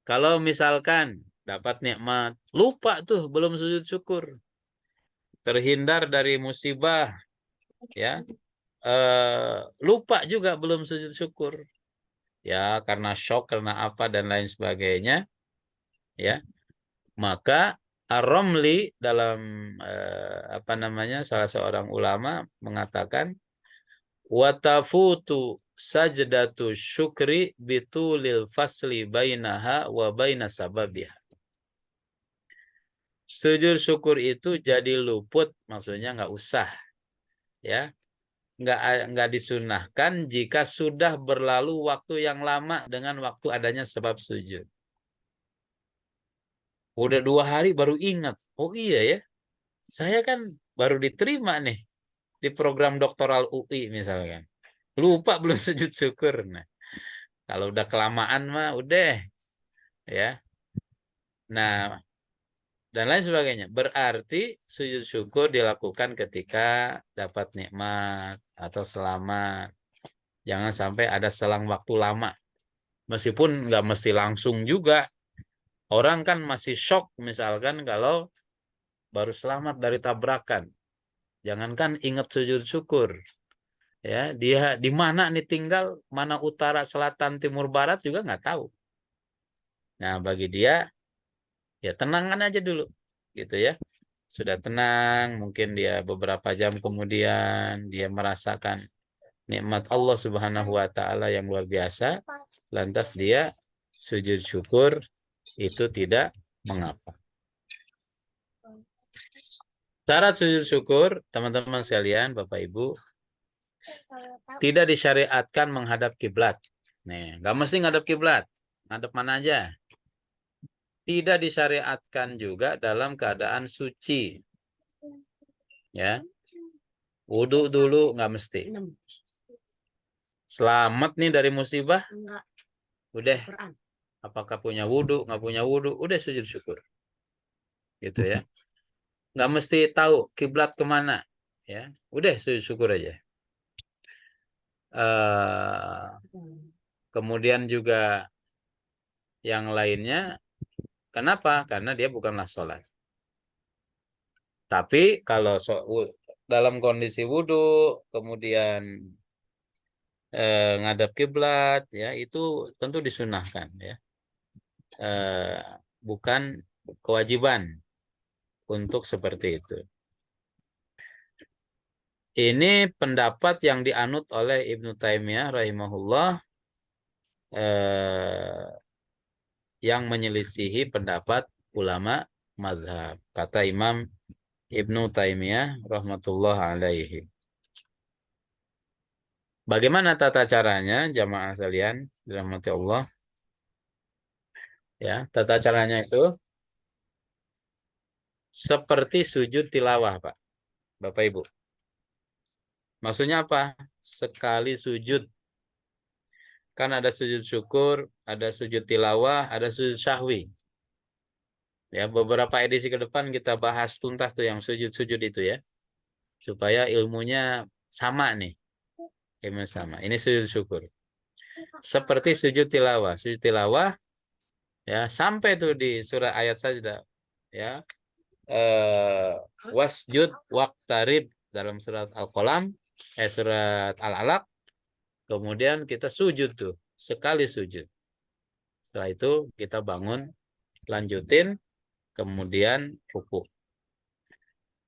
Kalau misalkan dapat nikmat, lupa tuh belum sujud syukur. Terhindar dari musibah, ya. Lupa juga belum sujud syukur. ya karena shock, karena apa dan lain sebagainya, ya, maka Ar-Ramli dalam apa namanya, salah seorang ulama mengatakan watafutu sajdatu syukri bitulil fasli bainaha wa baina sababiha. Sujud syukur itu jadi luput, maksudnya nggak usah, ya, nggak disunahkan jika sudah berlalu waktu yang lama dengan waktu adanya sebab sujud. Udah 2 hari baru ingat, oh iya ya, saya kan baru diterima nih di program doktoral UI misalkan. Lupa belum sujud syukur. Nah, kalau udah kelamaan mah udah, ya. Nah, dan lain sebagainya. Berarti sujud syukur dilakukan ketika dapat nikmat atau selamat. Jangan sampai ada selang waktu lama. Meskipun nggak mesti langsung juga. Orang kan masih shock misalkan kalau baru selamat dari tabrakan. Jangankan ingat sujud syukur. Ya, dia di mana nih tinggal, mana utara, selatan, timur, barat juga nggak tahu. Nah, bagi dia ya tenangkan aja dulu, gitu ya. Sudah tenang, mungkin dia beberapa jam kemudian dia merasakan nikmat Allah Subhanahu wa taala yang luar biasa, lantas dia sujud syukur, itu tidak mengapa. Syarat sujud syukur, teman-teman sekalian, Bapak Ibu, tidak disyariatkan menghadap kiblat. Nih, nggak mesti ngadap kiblat, ngadap mana aja. Tidak disyariatkan juga dalam keadaan suci. Ya, wudhu dulu nggak mesti. Selamat nih dari musibah, udah. Apakah punya wudhu, nggak punya wudhu, udah sujud syukur. Gitu ya. Nggak mesti tahu kiblat kemana, ya. Udah sujud syukur aja. Kemudian juga yang lainnya, kenapa? Karena dia bukanlah sholat. Tapi kalau dalam kondisi wudhu, kemudian ngadap kiblat, ya itu tentu disunahkan, ya. Bukan kewajiban untuk seperti itu. Ini pendapat yang dianut oleh Ibnu Taimiyah rahimahullah, yang menyelisihi pendapat ulama mazhab. Kata Imam Ibnu Taimiyah rahmatullah alaihi. Bagaimana tata caranya, jamaah sekalian dirahmati Allah? Ya, tata caranya itu seperti sujud tilawah, Pak. Bapak Ibu. Maksudnya apa? Sekali sujud. Kan ada sujud syukur, ada sujud tilawah, ada sujud syahwi. Ya, beberapa edisi ke depan kita bahas tuntas tuh yang sujud-sujud itu ya. Supaya ilmunya sama nih. Ilmu sama. Ini sujud syukur. Seperti sujud tilawah. Sujud tilawah ya sampai tuh di surah ayat sajdah ya. Wasjud waqtarib dalam surat Al-Qalam, surat Al-Alaq. Kemudian kita sujud tuh, sekali sujud. Setelah itu kita bangun, lanjutin, kemudian rukuk.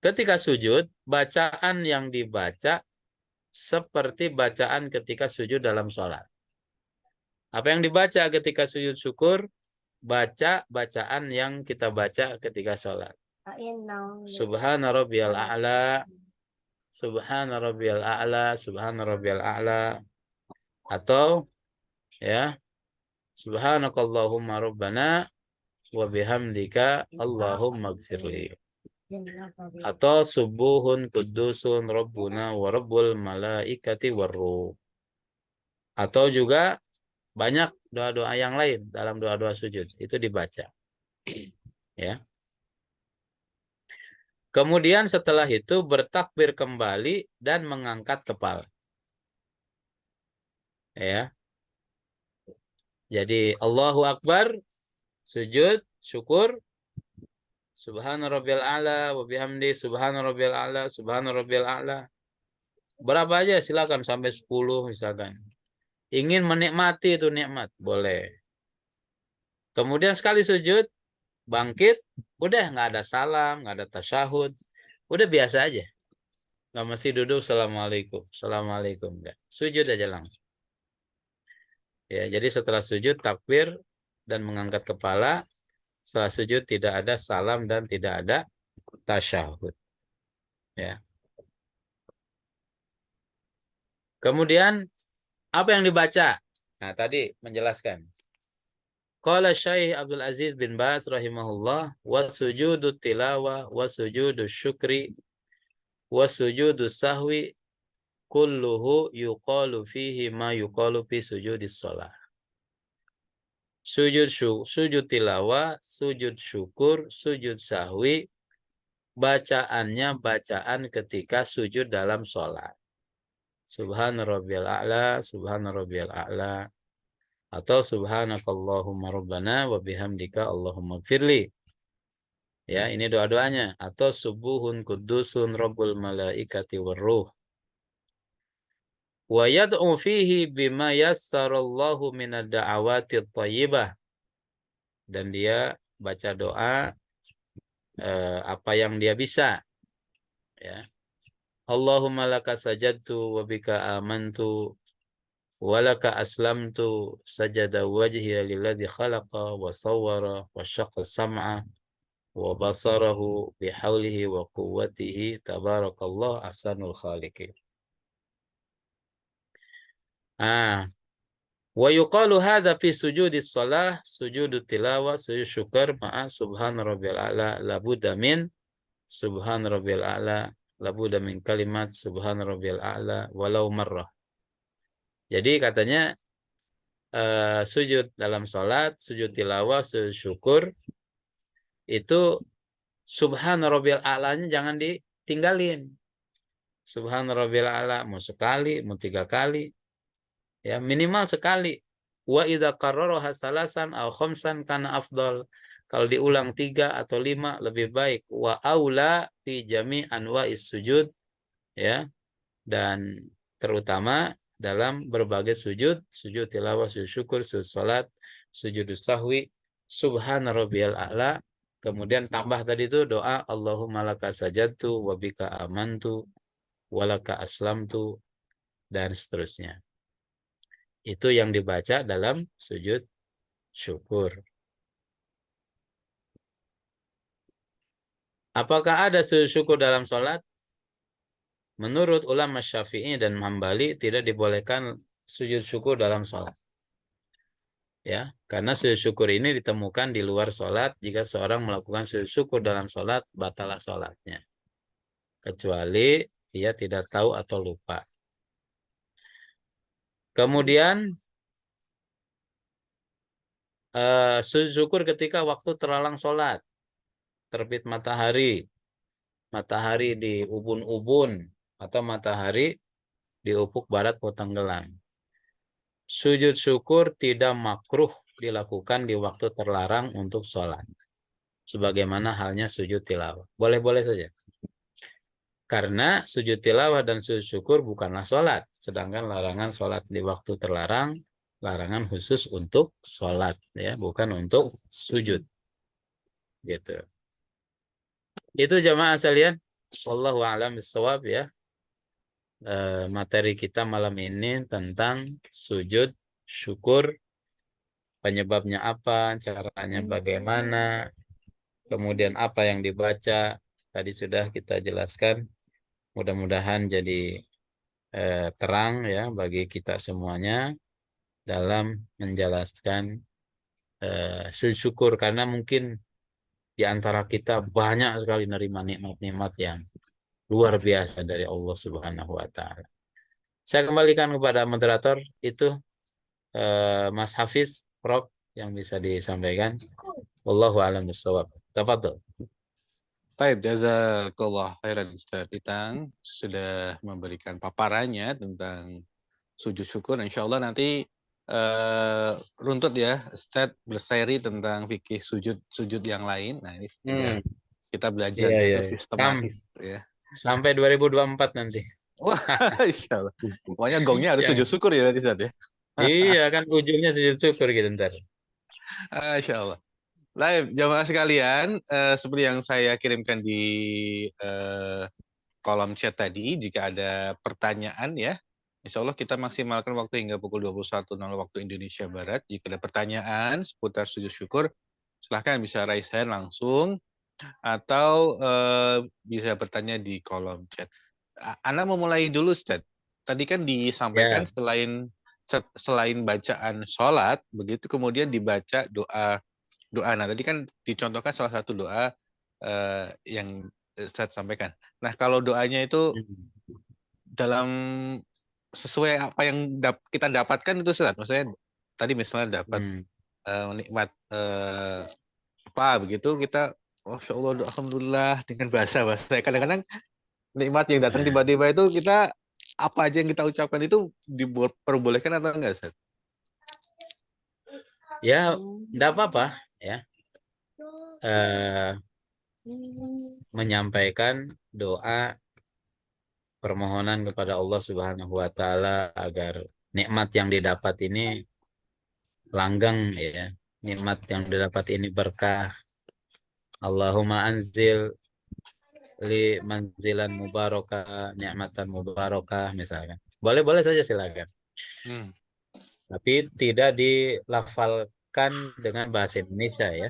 Ketika sujud, bacaan yang dibaca seperti bacaan ketika sujud dalam sholat. Apa yang dibaca ketika sujud syukur? Baca bacaan yang kita baca ketika sholat. Subhana rabbiyal a'la, subhana rabbiyal a'la, subhana rabbiyal a'la. Atau ya, subhanakallahumma rabbana wa bihamdika Allahumma gfirli. Atau subuhun kudusun rabbuna wa rabbul malaikati warruh. Atau juga banyak doa-doa yang lain dalam doa-doa sujud itu dibaca. Ya. Kemudian setelah itu bertakbir kembali dan mengangkat kepala. Ya. Jadi Allahu Akbar, sujud, syukur, subhana rabbiyal a'la wa bihamdi subhana rabbiyal a'la, subhana rabbiyal a'la. Berapa aja silakan sampai 10 misalkan. Ingin menikmati itu nikmat, boleh. Kemudian sekali sujud, bangkit, udah nggak ada salam, nggak ada tasyahud, udah biasa aja. Nggak mesti duduk, assalamualaikum, assalamualaikum, enggak. Sujud aja langsung. Ya, jadi setelah sujud takbir dan mengangkat kepala, setelah sujud tidak ada salam dan tidak ada tasyahud. Ya. Kemudian apa yang dibaca? Nah, tadi menjelaskan. Qala Syekh Abdul Aziz bin Baz rahimahullah, wa sujudu tilawah wa sujudu syukri wa sujudu sahwi kulluhu yuqalu fihi ma yuqalu fi sujudis shalah. Sujud tilawah, sujud syukur, sujud sahwi, bacaannya bacaan ketika sujud dalam sholat. Subhana rabbiyal a'la, subhana rabbiyal a'la, atau subhanakallahumma rabbana wa bihamdika Allahumma gfirli. Ya, ini doa-doanya. Atau subuhun kudusun rabbul malaikati warruh. Wa yad'u fihi bima yassarallahu minad da'awati thayyibah. Dan dia baca doa apa yang dia bisa. Ya. Allahumma laka sajadtu wa bika amantu wa laka aslamtu sajada wajhiya lilladzi khalaqa wa sawwara wa syaqqa sam'a wa basarahu bihaulihi wa quwwatihi tabarakallah ahsanul khaliqin. Wa yuqalu hadza fi sujudis shalah, sujudut tilawah, sujud syukur ma'a subhana rabbiyal a'la labudda min subhana rabbiyal a'la labudda min kalimat subhana rabbiyal a'la walau marrah. Jadi katanya sujud dalam salat, sujud tilawah, sujud syukur itu subhana rabbiyal a'lanya jangan ditinggalin. Subhana rabbiyal a'la mau sekali, mau 3 kali. Ya, minimal sekali. Wa idza qarraraha salasan aw khamsan kana afdal. Kalau diulang 3 atau 5 lebih baik. Wa aula fi jami' anwa'is sujud, ya. Dan terutama dalam berbagai sujud, sujud tilawah, sujud syukur, sujud salat, sujud sahwi, subhana rabbiyal a'la. Kemudian tambah tadi itu doa Allahumma laka sajadtu wa bika amantu wa laka aslamtu dan seterusnya. Itu yang dibaca dalam sujud syukur. Apakah ada sujud syukur dalam sholat? Menurut ulama Syafi'i dan Hambali tidak dibolehkan sujud syukur dalam sholat. Ya, karena sujud syukur ini ditemukan di luar sholat. Jika seorang melakukan sujud syukur dalam sholat, batalah sholatnya. Kecuali ia tidak tahu atau lupa. Kemudian sujud syukur ketika waktu terhalang sholat, terbit matahari, matahari di ubun-ubun atau matahari di ufuk barat mau tenggelam. Sujud syukur tidak makruh dilakukan di waktu terlarang untuk sholat, sebagaimana halnya sujud tilawah. Boleh-boleh saja. Karena sujud tilawah dan sujud syukur bukanlah sholat, sedangkan larangan sholat di waktu terlarang larangan khusus untuk sholat, ya, bukan untuk sujud. Gitu. Itu jamaah sekalian. Wallahu a'lam bishawab, ya. Materi kita malam ini tentang sujud syukur, penyebabnya apa, caranya bagaimana, kemudian apa yang dibaca. Tadi sudah kita jelaskan. Mudah-mudahan jadi terang, ya, bagi kita semuanya dalam menjelaskan sujud syukur, karena mungkin di antara kita banyak sekali menerima nikmat-nikmat yang luar biasa dari Allah Subhanahu wa taala. Saya kembalikan kepada moderator itu Mas Hafiz, Prof, yang bisa disampaikan. Wallahu a'lam bishawab. Tafadhol. Baik, jazakallah khairan Ustaz Itang sudah memberikan paparannya tentang sujud syukur. Insya Allah nanti runtut ya, Ustaz berseri tentang fikih sujud yang lain. Nah ini kita belajar itu sistematis ya. Sampai 2024 nanti. Wah, insya Allah. Pokoknya gongnya harus sujud syukur ya Ustaz ya. Iya kan ujungnya sujud syukur gitu ntar. Masya Allah. Baik, jamaah sekalian, seperti yang saya kirimkan di eh, kolom chat tadi, jika ada pertanyaan ya, insya Allah kita maksimalkan waktu hingga pukul 21.00 waktu Indonesia Barat. Jika ada pertanyaan seputar sujud syukur, silahkan bisa raise hand langsung atau bisa bertanya di kolom chat. Anda mau mulai dulu, Ustaz. Tadi kan disampaikan Ya. selain bacaan sholat, begitu kemudian dibaca doa doa. Nah, tadi kan dicontohkan salah satu doa yang Ustaz sampaikan. Nah, kalau doanya itu Hmm. dalam sesuai apa yang kita dapatkan itu Ustaz. Maksudnya tadi misalnya dapat Hmm. nikmat apa begitu kita Masya Allah, Alhamdulillah dengan bahasa-bahasa. Kadang-kadang nikmat yang datang Nah, tiba-tiba itu kita apa aja yang kita ucapkan itu diperbolehkan atau enggak, Ustaz? ya enggak apa-apa ya. Eh, menyampaikan doa permohonan kepada Allah Subhanahu wa taala agar nikmat yang didapat ini langgeng ya. Nikmat yang didapat ini berkah. Allahumma anzil li manzilan mubarakah, nikmatan mubarakah misalkan. Boleh-boleh saja silakan. Hmm. Tapi tidak dilafalkan dengan bahasa Indonesia ya.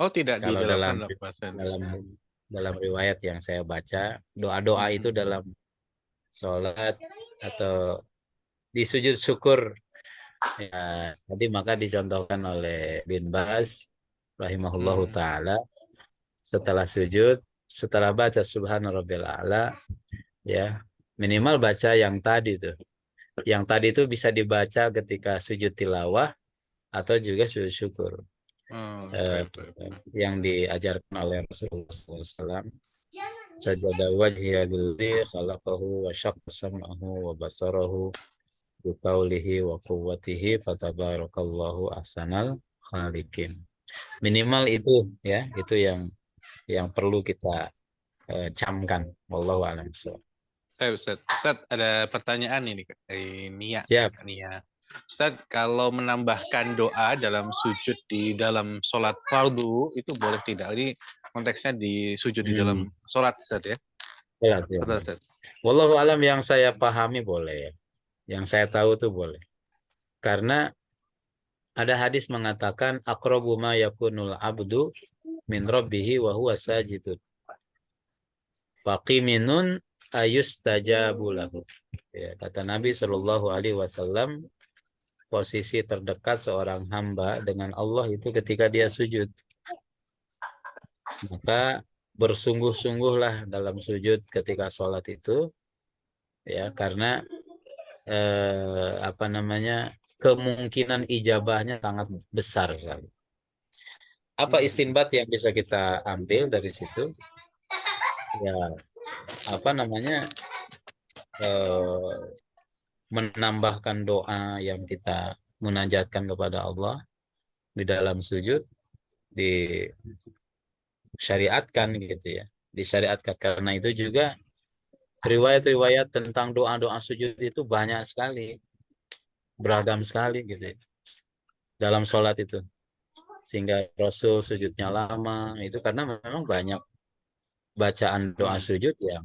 Oh, tidak Kalau didalapkan dalam dalam bahasa dalam Indonesia. dalam riwayat yang saya baca, doa-doa itu Hmm. dalam sholat atau di sujud syukur ya. Tadi maka dicontohkan oleh bin Baz rahimahullahu Hmm. taala setelah sujud, setelah baca subhana rabbil a'la ya, minimal baca yang tadi tuh. Yang tadi itu bisa dibaca ketika sujud tilawah atau juga sujud syukur. Oh, Eh, baik, baik. yang diajarkan oleh Rasulullah SAW. Sajada wajhiya lilladzi khalaqahu wa syaqqa sam'ahu wa basarahu bi qawlihi wa quwwatihi fatabarakallahu ahsanal khaliqin. Minimal itu ya, itu yang perlu kita camkan. Wallahu a'lam bishawab. Ustaz. Ustaz, ada pertanyaan ini dari Nia ya, Siap. Kak Nia. Ustaz, kalau menambahkan doa dalam sujud di dalam sholat fardu itu boleh tidak? Ini konteksnya di sujud di dalam Hmm. sholat, Ustaz ya. Ya, ya. Betul, Ustaz. Wallahu alam, yang saya pahami boleh. Yang saya tahu tuh boleh. Karena ada hadis mengatakan aqrabu ma yakunul abdu min rabbihi wa huwa sajidun. Faqiminun ayustajabu lahu. Ya, kata Nabi Shallallahu alaihi wasallam, posisi terdekat seorang hamba dengan Allah itu ketika dia sujud. Maka bersungguh-sungguhlah dalam sujud ketika sholat itu ya, karena apa namanya, kemungkinan ijabahnya sangat besar sekali. Apa Hmm. istinbat yang bisa kita ambil dari situ? Ya, apa namanya, eh, menambahkan doa yang kita munajatkan kepada Allah di dalam sujud disyariatkan gitu ya. Disyariatkan karena itu juga riwayat-riwayat tentang doa-doa sujud itu banyak sekali, beragam sekali gitu ya, dalam sholat itu. Sehingga Rasul sujudnya lama itu karena memang banyak bacaan doa Hmm. sujud yang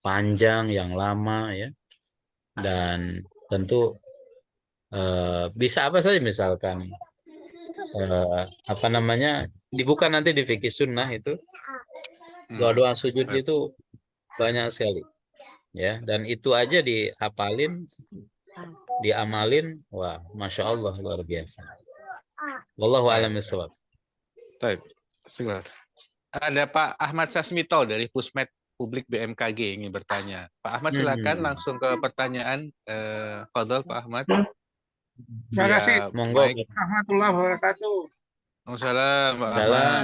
panjang, yang lama ya, dan tentu bisa apa saja misalkan apa namanya, dibuka nanti di fikih sunnah itu Hmm. doa-doa sujud Baik. itu banyak sekali ya, dan itu aja dihafalin, diamalin, wah masya Allah luar biasa. Wallahu a'lam Baik. bishawab. Baik. Silakan. Ada Pak Ahmad Sasmito dari Pusmet Publik BMKG ingin bertanya. Pak Ahmad silakan Hmm. langsung ke pertanyaan. Fadal Pak Ahmad Terima kasih. via Monggo. mic. Warahmatullahi wabarakatuh. Waalaikumsalam Pak Ahmad. Dalam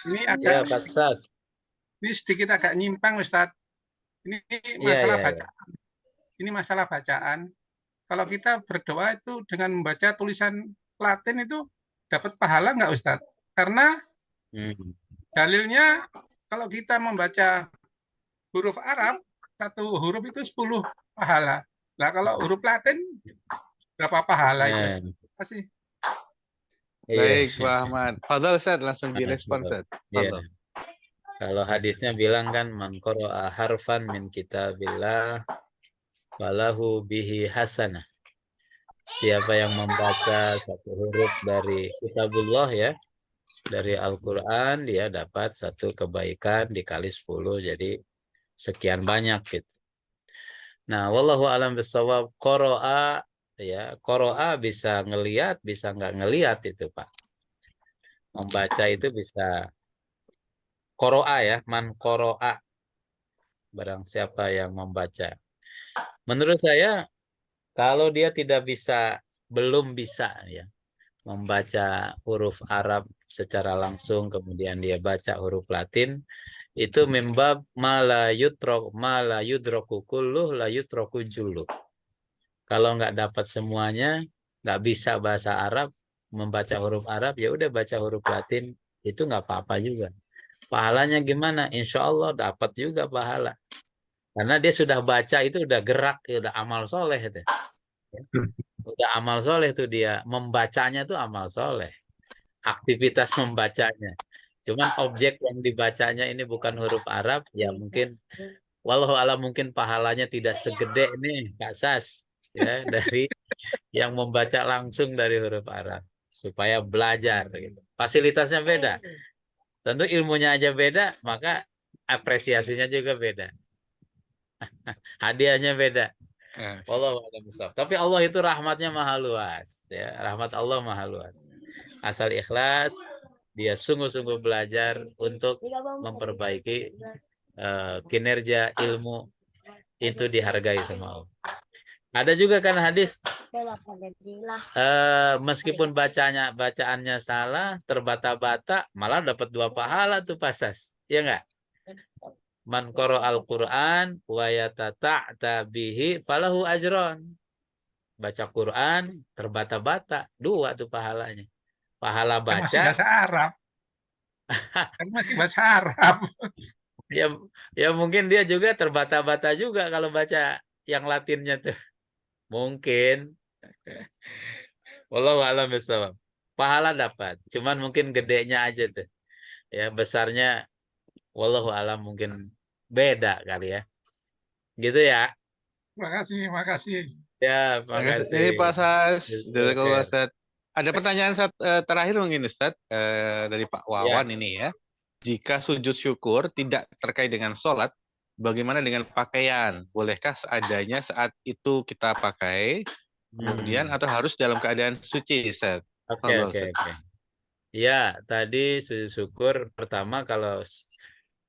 Ini ya agak Pak Sas. ini sedikit agak nyimpang Ustadz. Ini Iya masalah iya iya. bacaan. Ini masalah bacaan. Kalau kita berdoa itu dengan membaca tulisan Latin itu dapat pahala nggak Ustadz? Karena Hmm. dalilnya kalau kita membaca huruf Arab, satu huruf itu 10 pahala. Nah, kalau huruf Latin berapa pahala itu, Nah, Ustaz? Kasih. iya. Baik, Pak Ahmad. Fadal, Ustaz, langsung direspon, Ustaz. Iya. Fadal. Kalau hadisnya bilang kan man qara'a harfan min kitabillah falahu bihi hasanah. Siapa yang membaca satu huruf dari kitabullah ya, dari Al-Qur'an, dia dapat satu kebaikan dikali 10 jadi sekian banyak gitu. Nah, wallahu alam bisawab, qara'a ya, qara'a bisa ngelihat, bisa nggak ngelihat itu, Pak. Membaca itu bisa qara'a ya, man qara'a, barang siapa yang membaca. Menurut saya kalau dia tidak bisa, belum bisa ya, membaca huruf Arab secara langsung, kemudian dia baca huruf Latin, itu membab mala yudroku kulluh la yudroku juluh. Kalau nggak dapat semuanya, nggak bisa bahasa Arab, membaca huruf Arab, ya udah baca huruf Latin, itu nggak apa-apa juga. Pahalanya gimana? Insya Allah dapat juga pahala. Karena dia sudah baca itu udah gerak, ya udah amal soleh itu. Udah amal soleh tuh dia. Membacanya tuh amal soleh. Aktivitas membacanya. Cuman objek yang dibacanya ini bukan huruf Arab, ya mungkin walau alam mungkin pahalanya tidak segede nih Kak Sas ya dari yang membaca langsung dari huruf Arab supaya belajar gitu. Fasilitasnya beda. Tentu ilmunya aja beda, maka apresiasinya juga beda. Hadiahnya beda. Wallahu a'lam bishawab. Tapi Allah itu rahmatnya maha luas ya. Rahmat Allah maha luas. Asal ikhlas, dia sungguh-sungguh belajar untuk memperbaiki kinerja ilmu, itu dihargai sama Allah. Ada juga kan hadis meskipun bacaannya salah, terbata-bata, malah dapat 2 pahala tuh pasas. Ya enggak? Man qara al-Qur'an wa yatata'ta bihi falahu ajron. Baca Quran terbata-bata, 2 tuh pahalanya. Pahala Kan masih baca bahasa Arab. Kan masih bahasa Arab. ya mungkin dia juga terbata-bata juga kalau baca yang Latinnya tuh. Mungkin. Wallahu a'lam bishawab. Pahala dapat, cuman mungkin gedenya aja tuh. Ya, besarnya wallahu alam mungkin beda kali ya. Gitu ya. Makasih, makasih. Ya, Ini makasih. Pak Sas, jazakallah, Oke. Ustaz. Ada pertanyaan terakhir mungkin, Ustaz, dari Pak Ya. Wawan ini ya. Jika sujud syukur tidak terkait dengan sholat, bagaimana dengan pakaian? Bolehkah seadanya saat itu kita pakai, kemudian atau harus dalam keadaan suci, Ustaz? Oke, Fadhol, oke, Ustaz. oke. Ya, tadi sujud syukur pertama kalau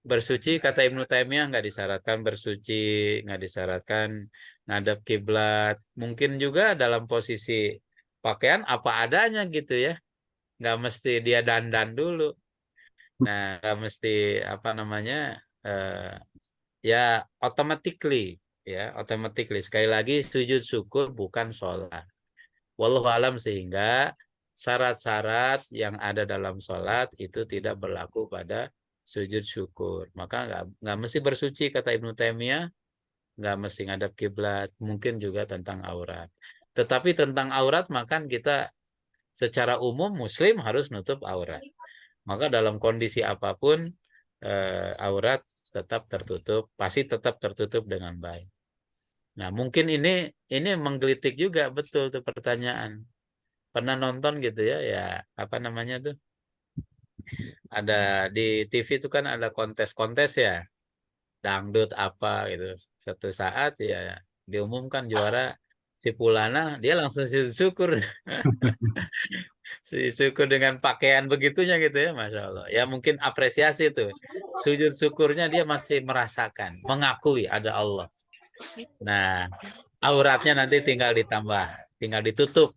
bersuci kata Ibnu Taimiyah nggak disyaratkan bersuci, nggak disyaratkan ngadap kiblat. Mungkin juga dalam posisi pakaian apa adanya gitu ya. Nggak mesti dia dandan dulu. Nah, nggak mesti apa namanya ya automatically sekali lagi sujud syukur bukan sholat. Wallahu alam, sehingga syarat-syarat yang ada dalam sholat itu tidak berlaku pada sujud syukur. Maka nggak mesti bersuci kata Ibnu Taimiyah, nggak mesti ngadap kiblat, mungkin juga tentang aurat. Tetapi tentang aurat maka kita secara umum Muslim harus nutup aurat. Maka dalam kondisi apapun aurat tetap tertutup, pasti tetap tertutup dengan baik. Nah, mungkin ini menggelitik juga betul tuh pertanyaan. Pernah nonton gitu ya, ya apa namanya tuh? Ada di TV itu kan ada kontes-kontes ya, dangdut apa gitu. Satu saat ya diumumkan juara si Pulana, dia langsung sujud syukur. Syukur dengan pakaian begitunya gitu ya, Masya Allah. Ya mungkin apresiasi itu. Sujud syukurnya dia masih merasakan, mengakui ada Allah. Nah, auratnya nanti tinggal ditambah, tinggal ditutup.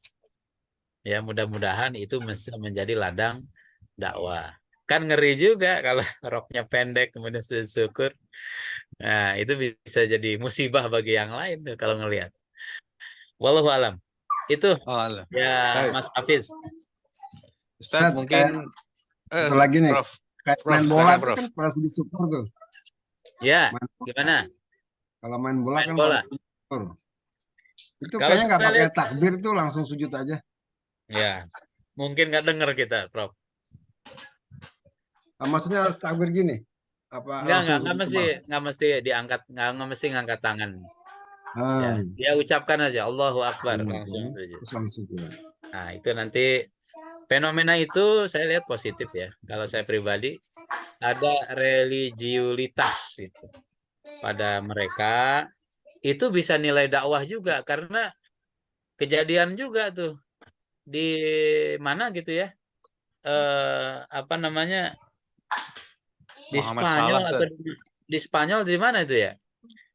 Ya mudah-mudahan itu bisa menjadi ladang dakwah. Kan ngeri juga kalau roknya pendek kemudian sujud syukur. Nah, itu bisa jadi musibah bagi yang lain tuh kalau ngelihat. Wallahu alam. Itu Oh, Allah. ya Baik. Mas Hafiz. Ustaz, mungkin satu lagi nih, Prof. kayak Prof, main bola silakan, itu Prof. kan pada sujud syukur tuh. Ya, Main bola. gimana? Kalau main bola Main kan bola. pada sujud syukur. Itu Kalau kayaknya nggak saya pakai lihat, takbir tuh langsung sujud aja. ya mungkin nggak dengar kita, Prof. Maksudnya takbir gini, apa langsung Nggak sujud ke mesti, bawah? nggak mesti ngangkat tangan. Ya, Ah, dia ucapkan aja Allahu Akbar langsung sujud. terus langsung sujud. Nah, itu nanti fenomena itu saya lihat positif ya. Kalau saya pribadi ada religiulitas gitu pada mereka, itu bisa nilai dakwah juga karena kejadian juga tuh di mana gitu ya. Apa namanya? Di Muhammad Spanyol Salah, atau Ustaz. di Spanyol di mana itu ya?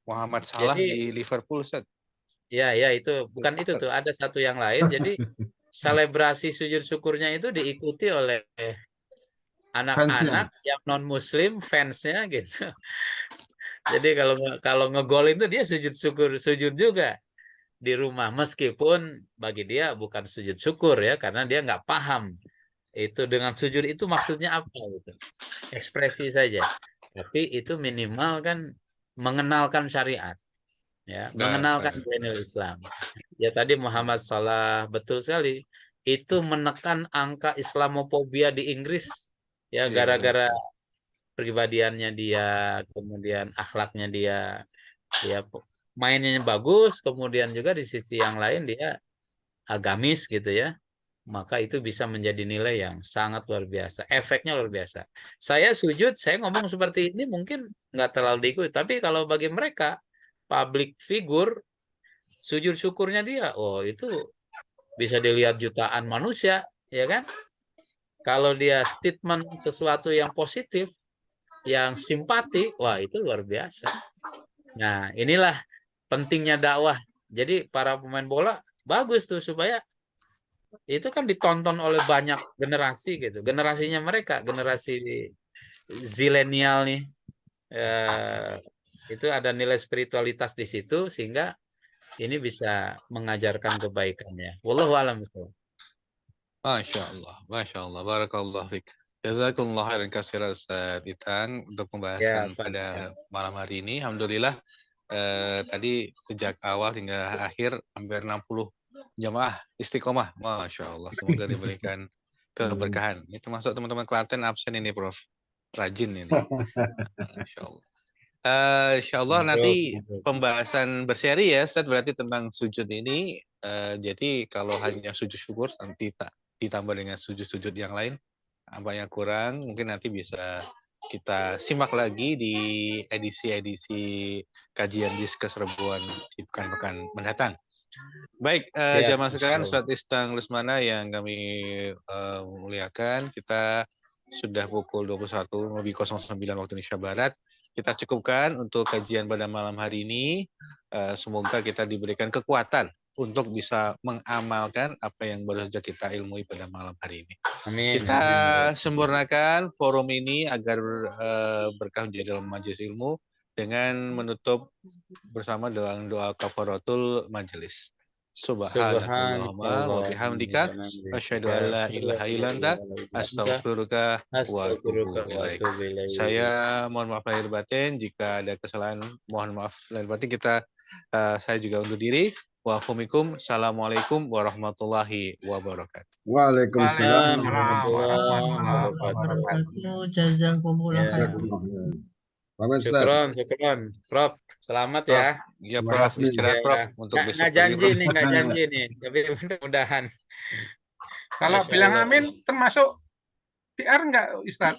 Muhammad Salah Jadi di Liverpool, Ustaz. ya itu bukan itu tuh, ada satu yang lain. Jadi selebrasi sujud syukurnya itu diikuti oleh Fansnya. anak-anak yang non Muslim fansnya gitu. Jadi kalau ngegol itu dia sujud syukur, sujud juga di rumah meskipun bagi dia bukan sujud syukur ya karena dia nggak paham itu dengan sujud itu maksudnya apa gitu. Ekspresi saja. Tapi itu minimal kan mengenalkan syariat ya, mengenalkan nilai Islam. Ya tadi Muhammad Salah betul sekali. Itu menekan angka Islamofobia di Inggris ya Iya, gara-gara pribadiannya dia, kemudian akhlaknya dia, ya mainnya bagus, kemudian juga di sisi yang lain dia agamis gitu ya. Maka itu bisa menjadi nilai yang sangat luar biasa. Efeknya luar biasa. Saya sujud, saya ngomong seperti ini mungkin nggak terlalu diikuti. Tapi kalau bagi mereka, public figure, sujud syukurnya dia, oh itu bisa dilihat jutaan manusia, ya kan? Kalau dia statement sesuatu yang positif, yang simpati, wah itu luar biasa. Nah, inilah pentingnya dakwah. Jadi para pemain bola bagus tuh supaya itu kan ditonton oleh banyak generasi gitu. Generasinya mereka, generasi zilenial nih, eh, itu ada nilai spiritualitas di situ sehingga ini bisa mengajarkan kebaikannya. Wallahu a'lam bishawab. Masya Allah, Masya Allah, Barakallah Fik. Jazakumullah khairan katsiran Ustaz Itang untuk Ya, pembahasan Pak. pada malam hari ini. Alhamdulillah tadi sejak awal hingga akhir hampir 60 jamaah istiqomah. Masya Allah, semoga diberikan keberkahan. Ini termasuk teman-teman Klaten absen ini Prof. Rajin ini. Masya Allah. Insya Allah nanti pembahasan berseri ya, Ustaz, berarti tentang sujud ini. Jadi kalau hanya sujud syukur nanti tak ditambah dengan sujud-sujud yang lain, apa yang kurang mungkin nanti bisa kita simak lagi di edisi-edisi kajian Diskus Rebuan di pekan-pekan mendatang. Baik, Ya, jamaah sekalian, insya Ustaz Istang Lesmana yang kami muliakan, kita sudah pukul 21:09 waktu Indonesia Barat. Kita cukupkan untuk kajian pada malam hari ini. Semoga kita diberikan kekuatan untuk bisa mengamalkan apa yang baru saja kita ilmui pada malam hari ini. Amin. Kita Amin. sempurnakan forum ini agar berkah menjadi dalam majelis ilmu dengan menutup bersama doa kafaratul majelis. Subhanakallahumma wa bihamdika asyhadu an la ilaha illa anta astaghfiruka wa atubu ilaik. Saya mohon maaf lahir batin jika ada kesalahan, mohon maaf lahir batin. Saya juga undur diri. Assalamualaikum warahmatullahi wabarakatuh. Waalaikumsalam. Waalaikumsalam wabarakatuh. Jazakumullah Ya. khairan. Bagus, Ustaz. Syukron. Prof, selamat Prof, ya. ya Terima Prof, kasih. istirahat Prof Ya. untuk besok Nggak pagi, janji Prof. nih, nggak janji nih. Tapi mudah-mudahan. Kalau Masya bilang Allah. amin termasuk PR nggak Ustaz?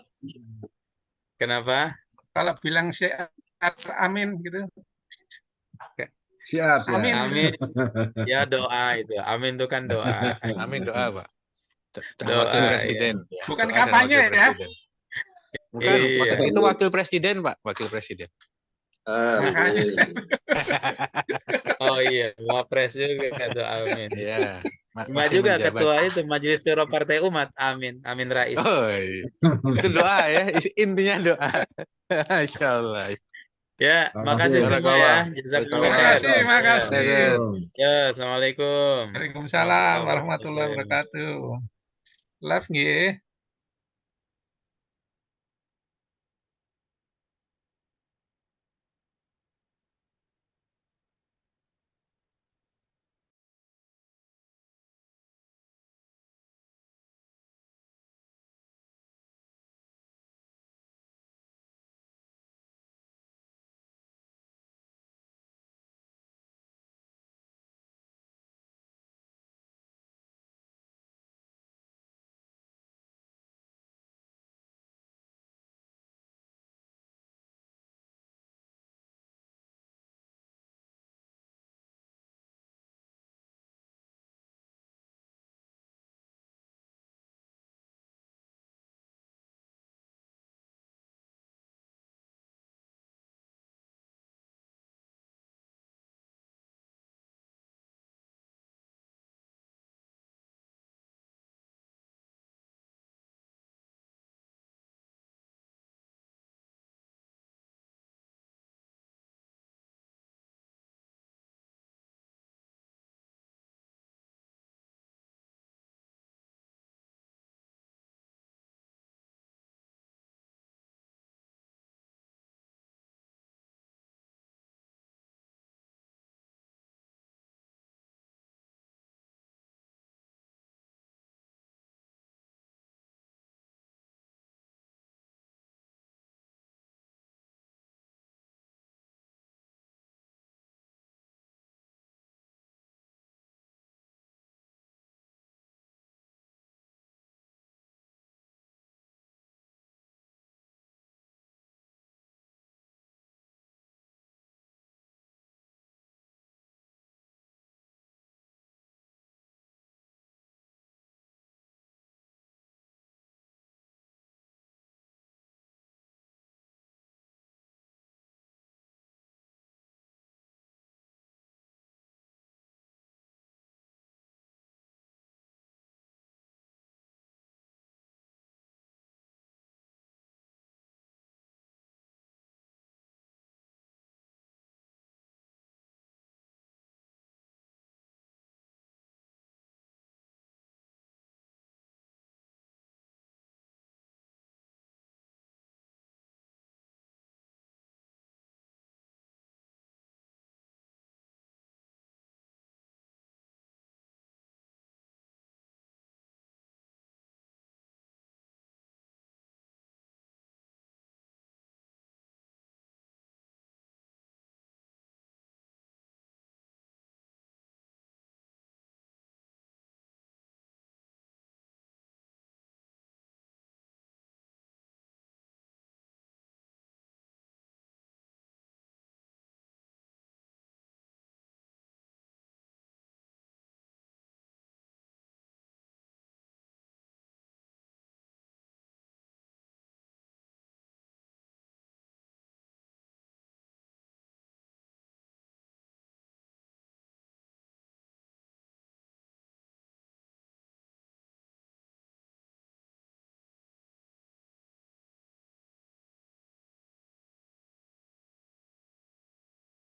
Kenapa? Kalau bilang syiar amin gitu. Siar. Amin. Amin. Ya doa itu. Amin itu kan doa. Amin, doa Pak. Dan Doa, wakil presiden. ya. Bukan Doa dan kampanye wakil ya. presiden. Bukan, Iya. itu wakil presiden Pak, wakil presiden. Makanya. Oh iya, wapres juga kata amin. Iya. Cuma Masih juga menjabat. ketua itu Majelis Syuro Partai Umat, amin, amin Rais. Oh, iya. Itu doa ya, intinya doa. Masya Allah. Ya, makasih semua ya. Barakallah. Jazakumullah Terima khair. kasih, makasih. Ya, assalamualaikum. Waalaikumsalam warahmatullahi wabarakatuh. Love nggih.